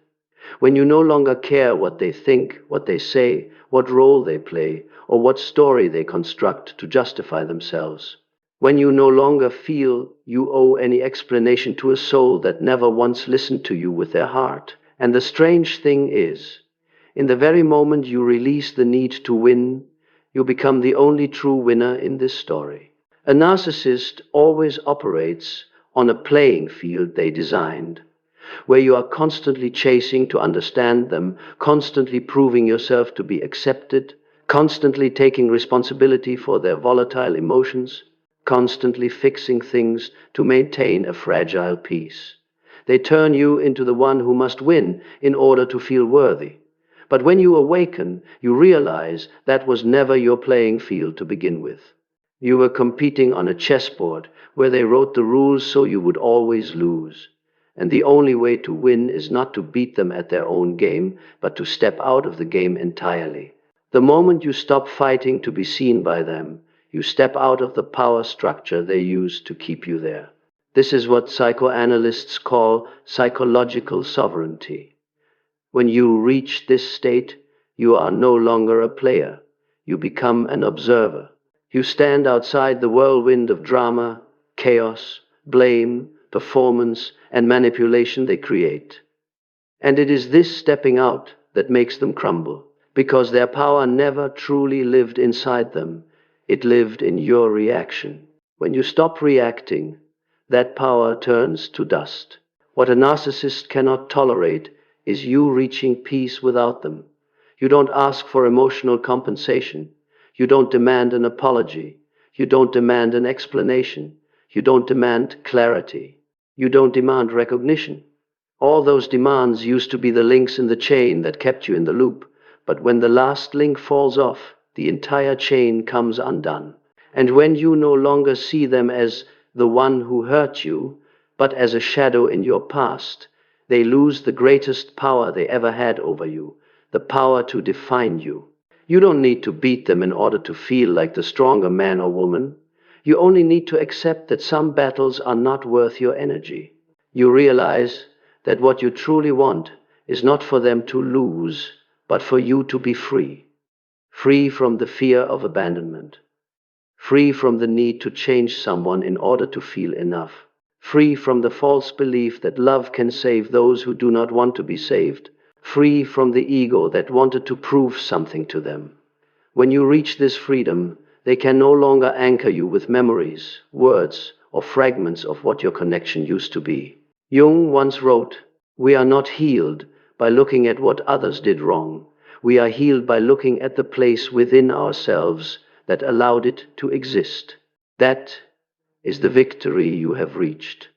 When you no longer care what they think, what they say, what role they play, or what story they construct to justify themselves. When you no longer feel you owe any explanation to a soul that never once listened to you with their heart. And the strange thing is, in the very moment you release the need to win, you become the only true winner in this story. A narcissist always operates on a playing field they designed, where you are constantly chasing to understand them, constantly proving yourself to be accepted, constantly taking responsibility for their volatile emotions, constantly fixing things to maintain a fragile peace. They turn you into the one who must win in order to feel worthy. But when you awaken, you realize that was never your playing field to begin with. You were competing on a chessboard where they wrote the rules so you would always lose. And the only way to win is not to beat them at their own game, but to step out of the game entirely. The moment you stop fighting to be seen by them, you step out of the power structure they use to keep you there. This is what psychoanalysts call psychological sovereignty. When you reach this state, you are no longer a player. You become an observer. You stand outside the whirlwind of drama, chaos, blame, performance, and manipulation they create. And it is this stepping out that makes them crumble, because their power never truly lived inside them. It lived in your reaction. When you stop reacting, that power turns to dust. What a narcissist cannot tolerate is you reaching peace without them. You don't ask for emotional compensation. You don't demand an apology. You don't demand an explanation. You don't demand clarity. You don't demand recognition. All those demands used to be the links in the chain that kept you in the loop. But when the last link falls off, the entire chain comes undone. And when you no longer see them as the one who hurt you, but as a shadow in your past, they lose the greatest power they ever had over you, the power to define you. You don't need to beat them in order to feel like the stronger man or woman. You only need to accept that some battles are not worth your energy. You realize that what you truly want is not for them to lose, but for you to be free. Free from the fear of abandonment. Free from the need to change someone in order to feel enough. Free from the false belief that love can save those who do not want to be saved. Free from the ego that wanted to prove something to them. When you reach this freedom, they can no longer anchor you with memories, words, or fragments of what your connection used to be. Jung once wrote, "We are not healed by looking at what others did wrong. We are healed by looking at the place within ourselves that allowed it to exist." That is the victory you have reached.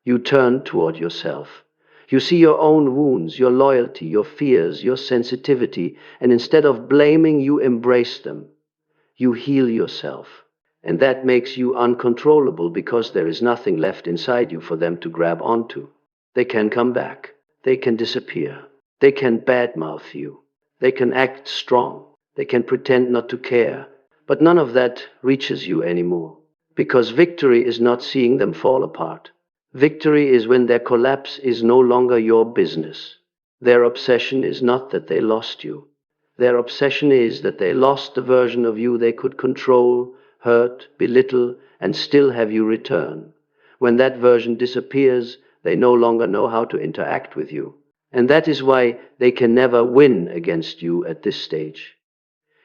You turn toward yourself. You see your own wounds, your loyalty, your fears, your sensitivity, and instead of blaming, you embrace them. You heal yourself. And that makes you uncontrollable because there is nothing left inside you for them to grab onto. They can come back. They can disappear. They can badmouth you. They can act strong. They can pretend not to care. But none of that reaches you anymore. Because victory is not seeing them fall apart. Victory is when their collapse is no longer your business. Their obsession is not that they lost you. Their obsession is that they lost the version of you they could control, hurt, belittle, and still have you return. When that version disappears, they no longer know how to interact with you. And that is why they can never win against you at this stage.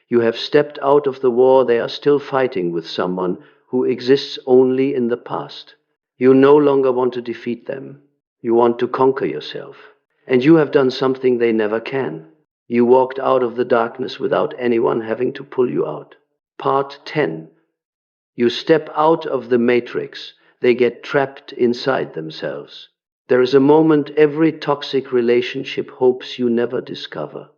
You have stepped out of the war they are still fighting with someone who exists only in the past. You no longer want to defeat them. You want to conquer yourself. And you have done something they never can. You walked out of the darkness without anyone having to pull you out. Part 10. You step out of the matrix. They get trapped inside themselves. There is a moment every toxic relationship hopes you never discover.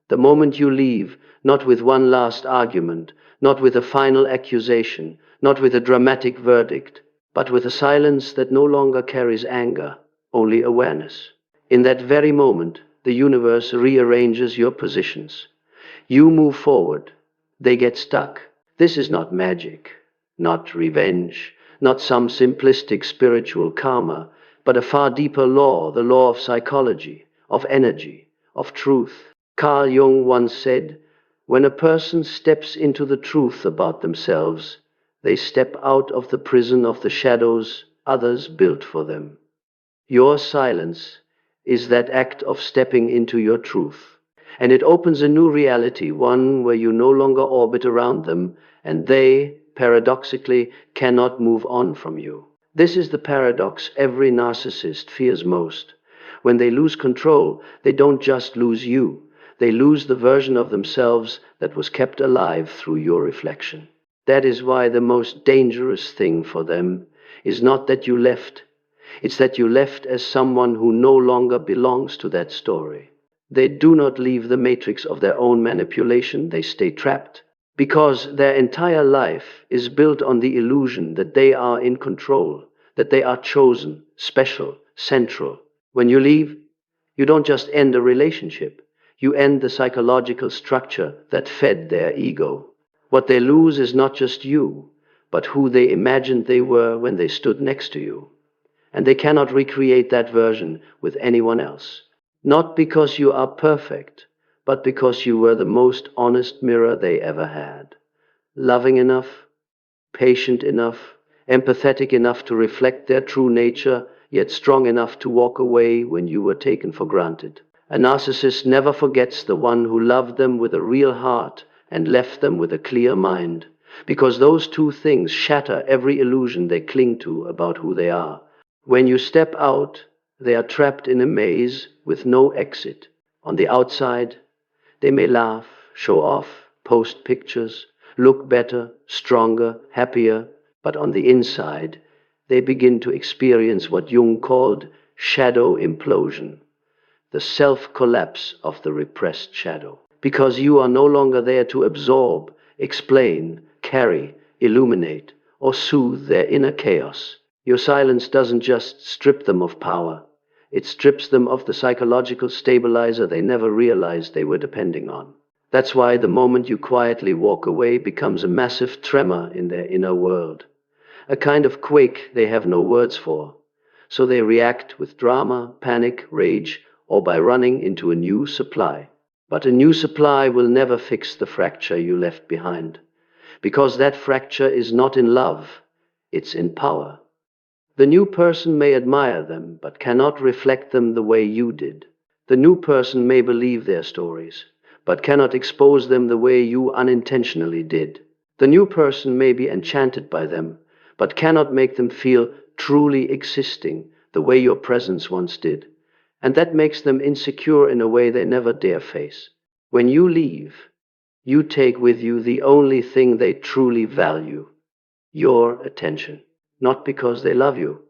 The moment you leave, not with one last argument, not with a final accusation, not with a dramatic verdict, but with a silence that no longer carries anger, only awareness. In that very moment, the universe rearranges your positions. You move forward. They get stuck. This is not magic, not revenge, not some simplistic spiritual karma, but a far deeper law, the law of psychology, of energy, of truth. Carl Jung once said, "When a person steps into the truth about themselves, they step out of the prison of the shadows others built for them." Your silence is that act of stepping into your truth. And it opens a new reality, one where you no longer orbit around them, and they, paradoxically, cannot move on from you. This is the paradox every narcissist fears most. When they lose control, they don't just lose you. They lose the version of themselves that was kept alive through your reflection. That is why the most dangerous thing for them is not that you left. It's that you left as someone who no longer belongs to that story. They do not leave the matrix of their own manipulation. They stay trapped. Because their entire life is built on the illusion that they are in control, that they are chosen, special, central. When you leave, you don't just end a relationship. You end the psychological structure that fed their ego. What they lose is not just you, but who they imagined they were when they stood next to you. And they cannot recreate that version with anyone else. Not because you are perfect, but because you were the most honest mirror they ever had. Loving enough, patient enough, empathetic enough to reflect their true nature, yet strong enough to walk away when you were taken for granted. A narcissist never forgets the one who loved them with a real heart and left them with a clear mind, because those two things shatter every illusion they cling to about who they are. When you step out, they are trapped in a maze with no exit. On the outside, they may laugh, show off, post pictures, look better, stronger, happier, but on the inside, they begin to experience what Jung called shadow implosion, the self-collapse of the repressed shadow. Because you are no longer there to absorb, explain, carry, illuminate, or soothe their inner chaos. Your silence doesn't just strip them of power, it strips them of the psychological stabilizer they never realized they were depending on. That's why the moment you quietly walk away becomes a massive tremor in their inner world, a kind of quake they have no words for. So they react with drama, panic, rage, or by running into a new supply. But a new supply will never fix the fracture you left behind, because that fracture is not in love, it's in power. The new person may admire them, but cannot reflect them the way you did. The new person may believe their stories, but cannot expose them the way you unintentionally did. The new person may be enchanted by them, but cannot make them feel truly existing the way your presence once did. And that makes them insecure in a way they never dare face. When you leave, you take with you the only thing they truly value, your attention. Not because they love you,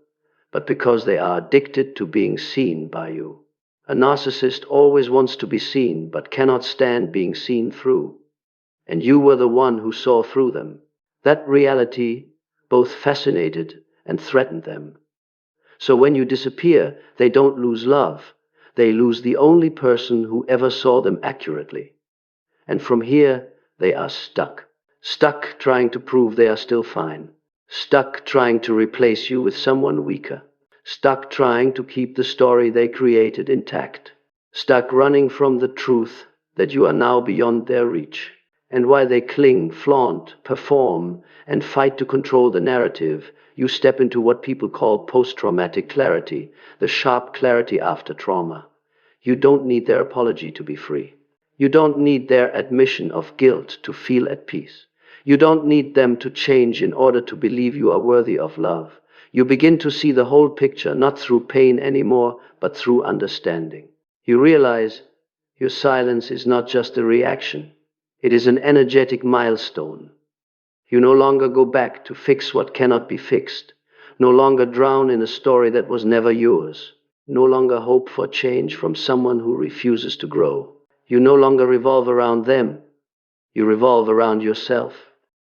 but because they are addicted to being seen by you. A narcissist always wants to be seen, but cannot stand being seen through. And you were the one who saw through them. That reality both fascinated and threatened them. So when you disappear, they don't lose love. They lose the only person who ever saw them accurately. And from here, they are stuck. Stuck trying to prove they are still fine. Stuck trying to replace you with someone weaker. Stuck trying to keep the story they created intact. Stuck running from the truth that you are now beyond their reach. And while they cling, flaunt, perform, and fight to control the narrative, you step into what people call post-traumatic clarity, the sharp clarity after trauma. You don't need their apology to be free. You don't need their admission of guilt to feel at peace. You don't need them to change in order to believe you are worthy of love. You begin to see the whole picture, not through pain anymore, but through understanding. You realize your silence is not just a reaction. It is an energetic milestone. You no longer go back to fix what cannot be fixed. No longer drown in a story that was never yours. No longer hope for change from someone who refuses to grow. You no longer revolve around them. You revolve around yourself.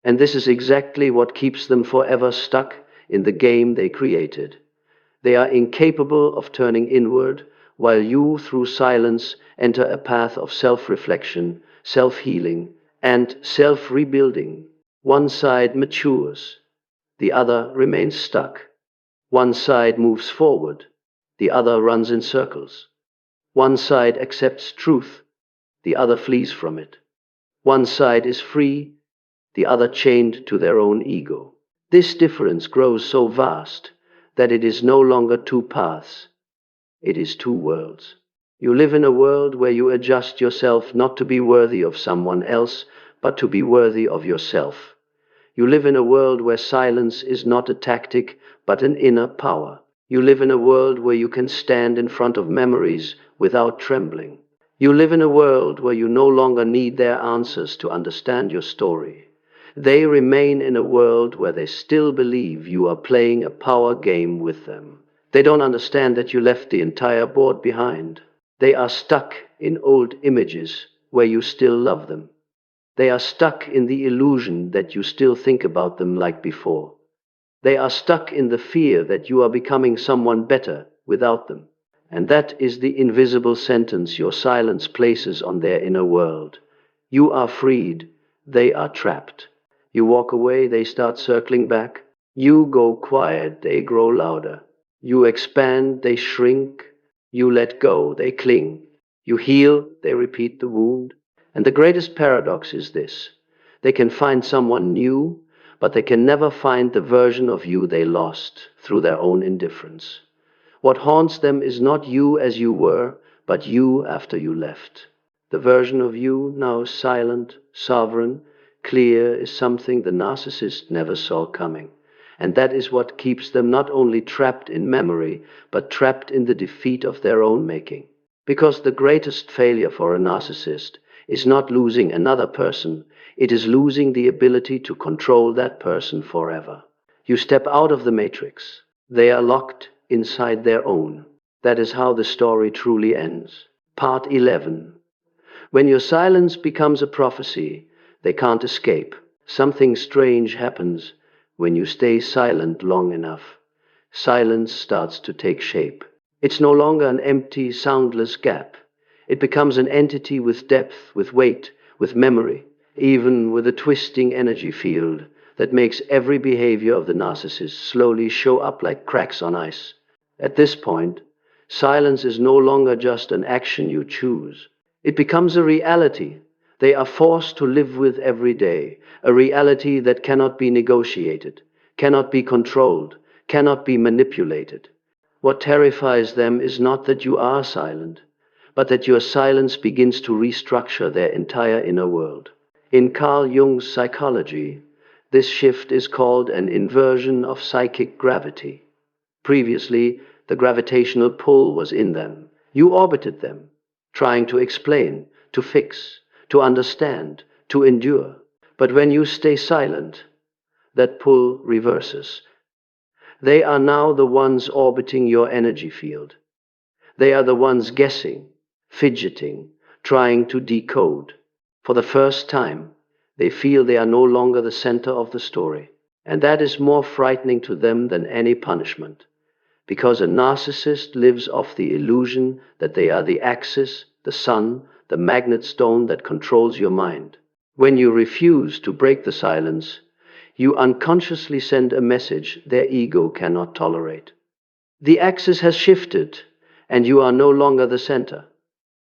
And this is exactly what keeps them forever stuck in the game they created. They are incapable of turning inward, while you, through silence, enter a path of self-reflection, self-healing, and self-rebuilding. One side matures, the other remains stuck. One side moves forward, the other runs in circles. One side accepts truth, the other flees from it. One side is free, the other chained to their own ego. This difference grows so vast that it is no longer two paths, it is two worlds. You live in a world where you adjust yourself not to be worthy of someone else, but to be worthy of yourself. You live in a world where silence is not a tactic, but an inner power. You live in a world where you can stand in front of memories without trembling. You live in a world where you no longer need their answers to understand your story. They remain in a world where they still believe you are playing a power game with them. They don't understand that you left the entire board behind. They are stuck in old images where you still love them. They are stuck in the illusion that you still think about them like before. They are stuck in the fear that you are becoming someone better without them. And that is the invisible sentence your silence places on their inner world. You are freed, they are trapped. You walk away, they start circling back. You go quiet, they grow louder. You expand, they shrink. You let go, they cling. You heal, they repeat the wound. And the greatest paradox is this: they can find someone new, but they can never find the version of you they lost through their own indifference. What haunts them is not you as you were, but you after you left. The version of you, now silent, sovereign, clear, is something the narcissist never saw coming. And that is what keeps them not only trapped in memory, but trapped in the defeat of their own making. Because the greatest failure for a narcissist is not losing another person, it is losing the ability to control that person forever. You step out of the matrix. They are locked inside their own. That is how the story truly ends. Part 11. When your silence becomes a prophecy, they can't escape. Something strange happens when you stay silent long enough. Silence starts to take shape. It's no longer an empty, soundless gap. It becomes an entity with depth, with weight, with memory, even with a twisting energy field that makes every behavior of the narcissist slowly show up like cracks on ice. At this point, silence is no longer just an action you choose. It becomes a reality they are forced to live with every day, a reality that cannot be negotiated, cannot be controlled, cannot be manipulated. What terrifies them is not that you are silent, but that your silence begins to restructure their entire inner world. In Carl Jung's psychology, this shift is called an inversion of psychic gravity. Previously, the gravitational pull was in them. You orbited them, trying to explain, to fix, to understand, to endure. But when you stay silent, that pull reverses. They are now the ones orbiting your energy field. They are the ones guessing, fidgeting, trying to decode. For the first time, they feel they are no longer the center of the story. And that is more frightening to them than any punishment. Because a narcissist lives off the illusion that they are the axis, the sun, the magnet stone that controls your mind. When you refuse to break the silence, you unconsciously send a message their ego cannot tolerate. The axis has shifted, and you are no longer the center.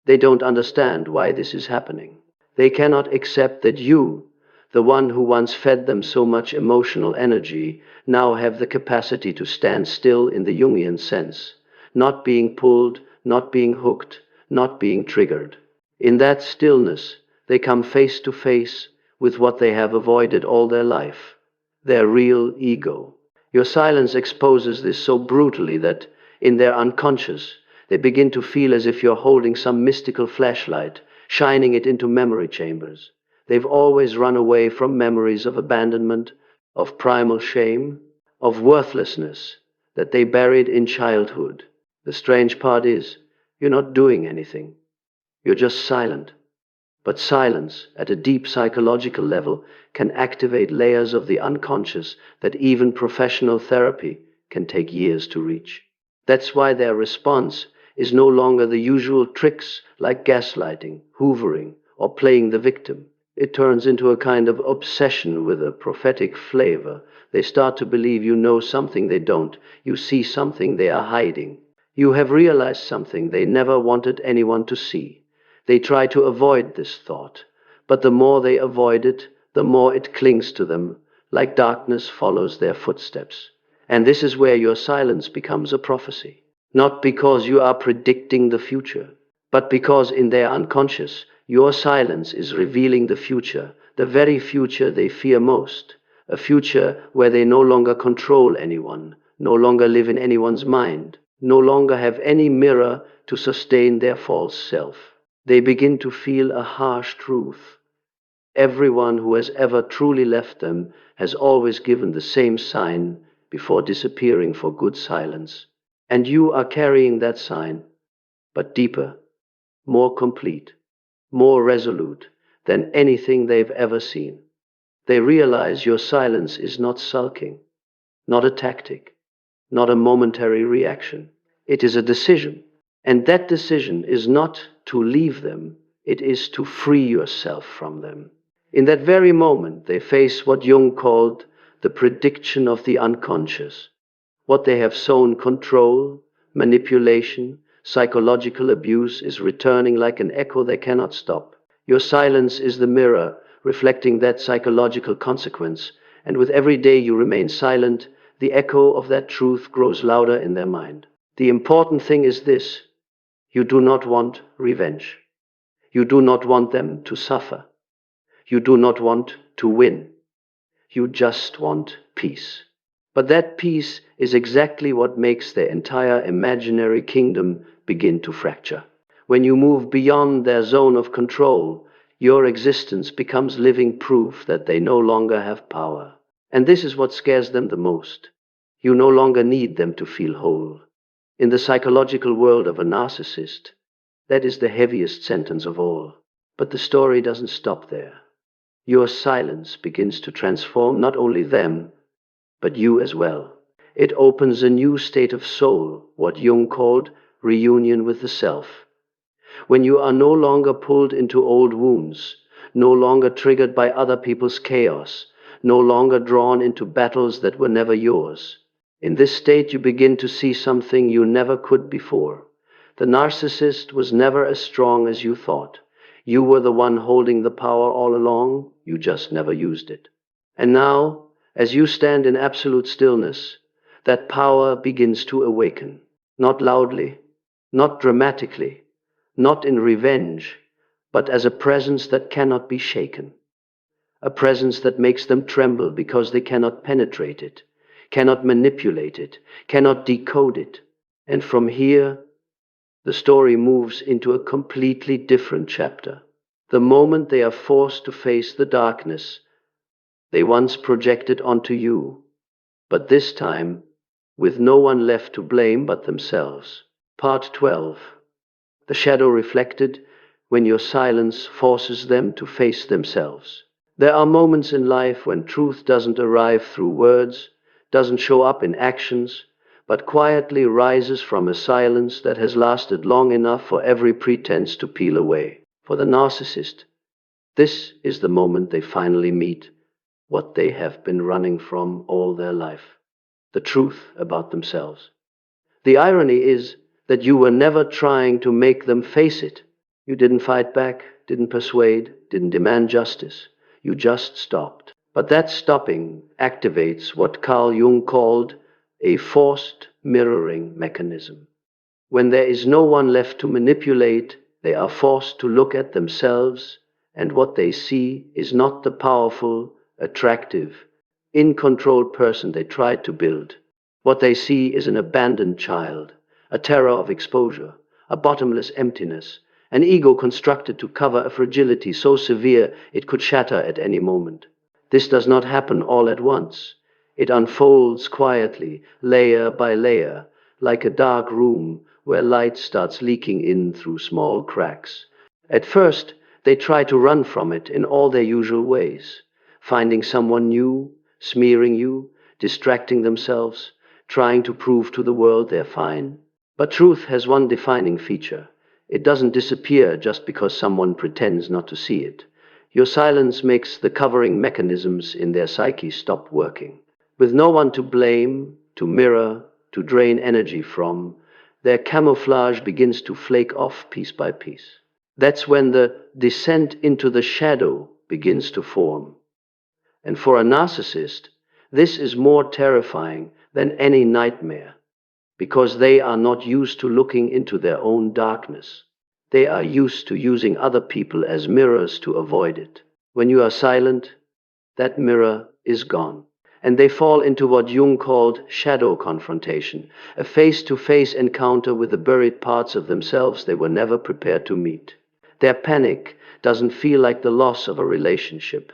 They don't understand why this is happening. They cannot accept that you, the one who once fed them so much emotional energy, now have the capacity to stand still in the Jungian sense, not being pulled, not being hooked, not being triggered. In that stillness, they come face to face with what they have avoided all their life, their real ego. Your silence exposes this so brutally that, in their unconscious, they begin to feel as if you're holding some mystical flashlight, shining it into memory chambers. They've always run away from memories of abandonment, of primal shame, of worthlessness that they buried in childhood. The strange part is, you're not doing anything. You're just silent. But silence, at a deep psychological level, can activate layers of the unconscious that even professional therapy can take years to reach. That's why their response is no longer the usual tricks like gaslighting, hoovering, or playing the victim. It turns into a kind of obsession with a prophetic flavor. They start to believe you know something they don't. You see something they are hiding. You have realized something they never wanted anyone to see. They try to avoid this thought, but the more they avoid it, the more it clings to them, like darkness follows their footsteps. And this is where your silence becomes a prophecy. Not because you are predicting the future, but because in their unconscious, your silence is revealing the future, the very future they fear most, a future where they no longer control anyone, no longer live in anyone's mind, no longer have any mirror to sustain their false self. They begin to feel a harsh truth. Everyone who has ever truly left them has always given the same sign before disappearing for good silence. And you are carrying that sign, but deeper, more complete, more resolute than anything they've ever seen. They realize your silence is not sulking, not a tactic, not a momentary reaction. It is a decision. And that decision is not to leave them, it is to free yourself from them. In that very moment, they face what Jung called the prediction of the unconscious. What they have sown control, manipulation, psychological abuse is returning like an echo they cannot stop. Your silence is the mirror reflecting that psychological consequence, and with every day you remain silent, the echo of that truth grows louder in their mind. The important thing is this: you do not want revenge. You do not want them to suffer. You do not want to win. You just want peace. But that peace is exactly what makes their entire imaginary kingdom begin to fracture. When you move beyond their zone of control, Your existence becomes living proof that they no longer have power. And this is what scares them the most. You no longer need them to feel whole. In the psychological world of a narcissist, that is the heaviest sentence of all. But the story doesn't stop there. Your silence begins to transform not only them, but you as well. It opens a new state of soul, what Jung called reunion with the self. When you are no longer pulled into old wounds, no longer triggered by other people's chaos, no longer drawn into battles that were never yours. In this state, you begin to see something you never could before. The narcissist was never as strong as you thought. You were the one holding the power all along, you just never used it. And now, as you stand in absolute stillness, that power begins to awaken. Not loudly, not dramatically, not in revenge, but as a presence that cannot be shaken. A presence that makes them tremble because they cannot penetrate it, cannot manipulate it, cannot decode it. And from here, the story moves into a completely different chapter. The moment they are forced to face the darkness they once projected onto you, but this time with no one left to blame but themselves. Part 12. The shadow reflected, when your silence forces them to face themselves. There are moments in life when truth doesn't arrive through words, doesn't show up in actions, but quietly rises from a silence that has lasted long enough for every pretense to peel away. For the narcissist, this is the moment they finally meet what they have been running from all their life, the truth about themselves. The irony is that you were never trying to make them face it. You didn't fight back, didn't persuade, didn't demand justice. You just stopped. But that stopping activates what Carl Jung called a forced mirroring mechanism. When there is no one left to manipulate, they are forced to look at themselves, and what they see is not the powerful, attractive, in-control person they tried to build. What they see is an abandoned child, a terror of exposure, a bottomless emptiness, an ego constructed to cover a fragility so severe it could shatter at any moment. This does not happen all at once. It unfolds quietly, layer by layer, like a dark room where light starts leaking in through small cracks. At first, they try to run from it in all their usual ways, finding someone new, smearing you, distracting themselves, trying to prove to the world they're fine. But truth has one defining feature. It doesn't disappear just because someone pretends not to see it. Your silence makes the covering mechanisms in their psyche stop working. With no one to blame, to mirror, to drain energy from, their camouflage begins to flake off piece by piece. That's when the descent into the shadow begins to form. And for a narcissist, this is more terrifying than any nightmare, because they are not used to looking into their own darkness. They are used to using other people as mirrors to avoid it. When you are silent, that mirror is gone. And they fall into what Jung called shadow confrontation, a face-to-face encounter with the buried parts of themselves they were never prepared to meet. Their panic doesn't feel like the loss of a relationship.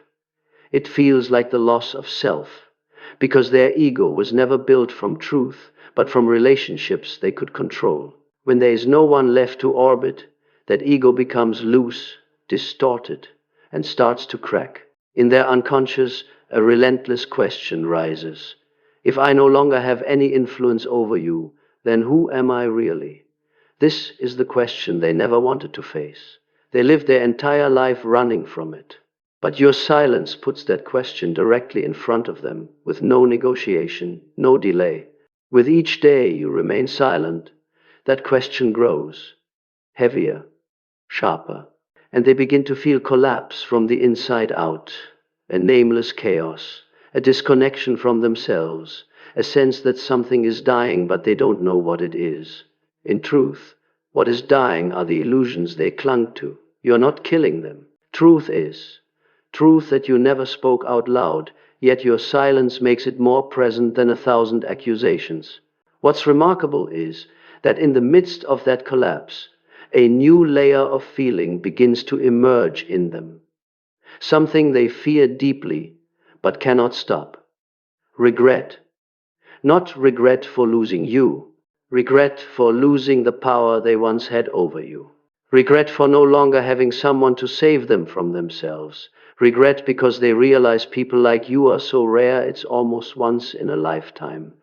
It feels like the loss of self, because their ego was never built from truth, but from relationships they could control. When there is no one left to orbit, that ego becomes loose, distorted, and starts to crack. In their unconscious, a relentless question rises. If I no longer have any influence over you, then who am I really? This is the question they never wanted to face. They lived their entire life running from it. But your silence puts that question directly in front of them, with no negotiation, no delay. With each day you remain silent, that question grows, heavier, sharper, and they begin to feel collapse from the inside out, a nameless chaos, a disconnection from themselves, a sense that something is dying but they don't know what it is. In truth, what is dying are the illusions they clung to. You're not killing them. Truth is. Truth that you never spoke out loud, yet your silence makes it more present than 1,000 accusations. What's remarkable is that in the midst of that collapse, a new layer of feeling begins to emerge in them. Something they fear deeply, but cannot stop. Regret. Not regret for losing you, regret for losing the power they once had over you. Regret for no longer having someone to save them from themselves. Regret because they realize people like you are so rare it's almost once in a lifetime.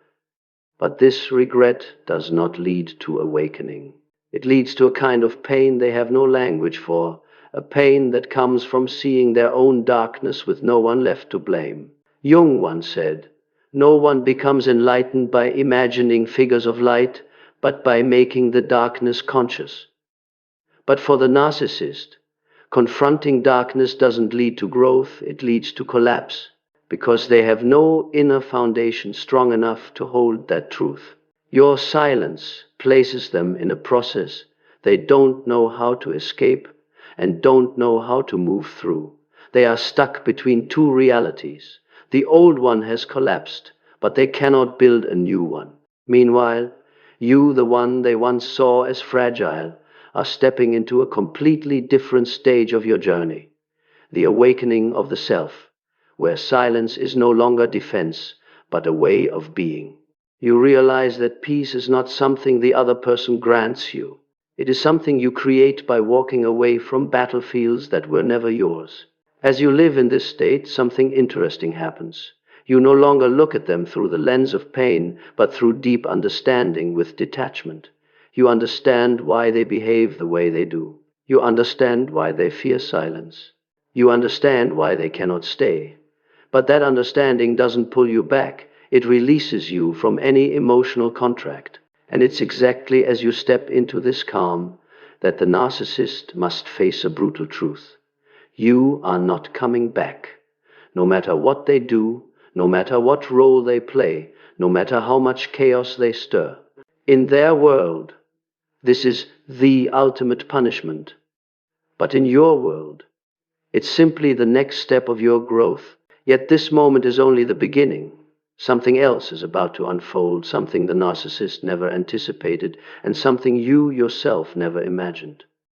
But this regret does not lead to awakening. It leads to a kind of pain they have no language for, a pain that comes from seeing their own darkness with no one left to blame. Jung once said, "No one becomes enlightened by imagining figures of light, but by making the darkness conscious." But for the narcissist, confronting darkness doesn't lead to growth, it leads to collapse, because they have no inner foundation strong enough to hold that truth. Your silence places them in a process they don't know how to escape and don't know how to move through. They are stuck between two realities. The old one has collapsed, but they cannot build a new one. Meanwhile, you, the one they once saw as fragile, are stepping into a completely different stage of your journey, the awakening of the self, where silence is no longer defense, but a way of being. You realize that peace is not something the other person grants you. It is something you create by walking away from battlefields that were never yours. As you live in this state, something interesting happens. You no longer look at them through the lens of pain, but through deep understanding with detachment. You understand why they behave the way they do. You understand why they fear silence. You understand why they cannot stay. But that understanding doesn't pull you back. It releases you from any emotional contract. And it's exactly as you step into this calm that the narcissist must face a brutal truth. You are not coming back. No matter what they do, no matter what role they play, no matter how much chaos they stir. In their world, this is the ultimate punishment. But in your world, it's simply the next step of your growth. Yet this moment is only the beginning. Something else is about to unfold, something the narcissist never anticipated, and something you yourself never imagined.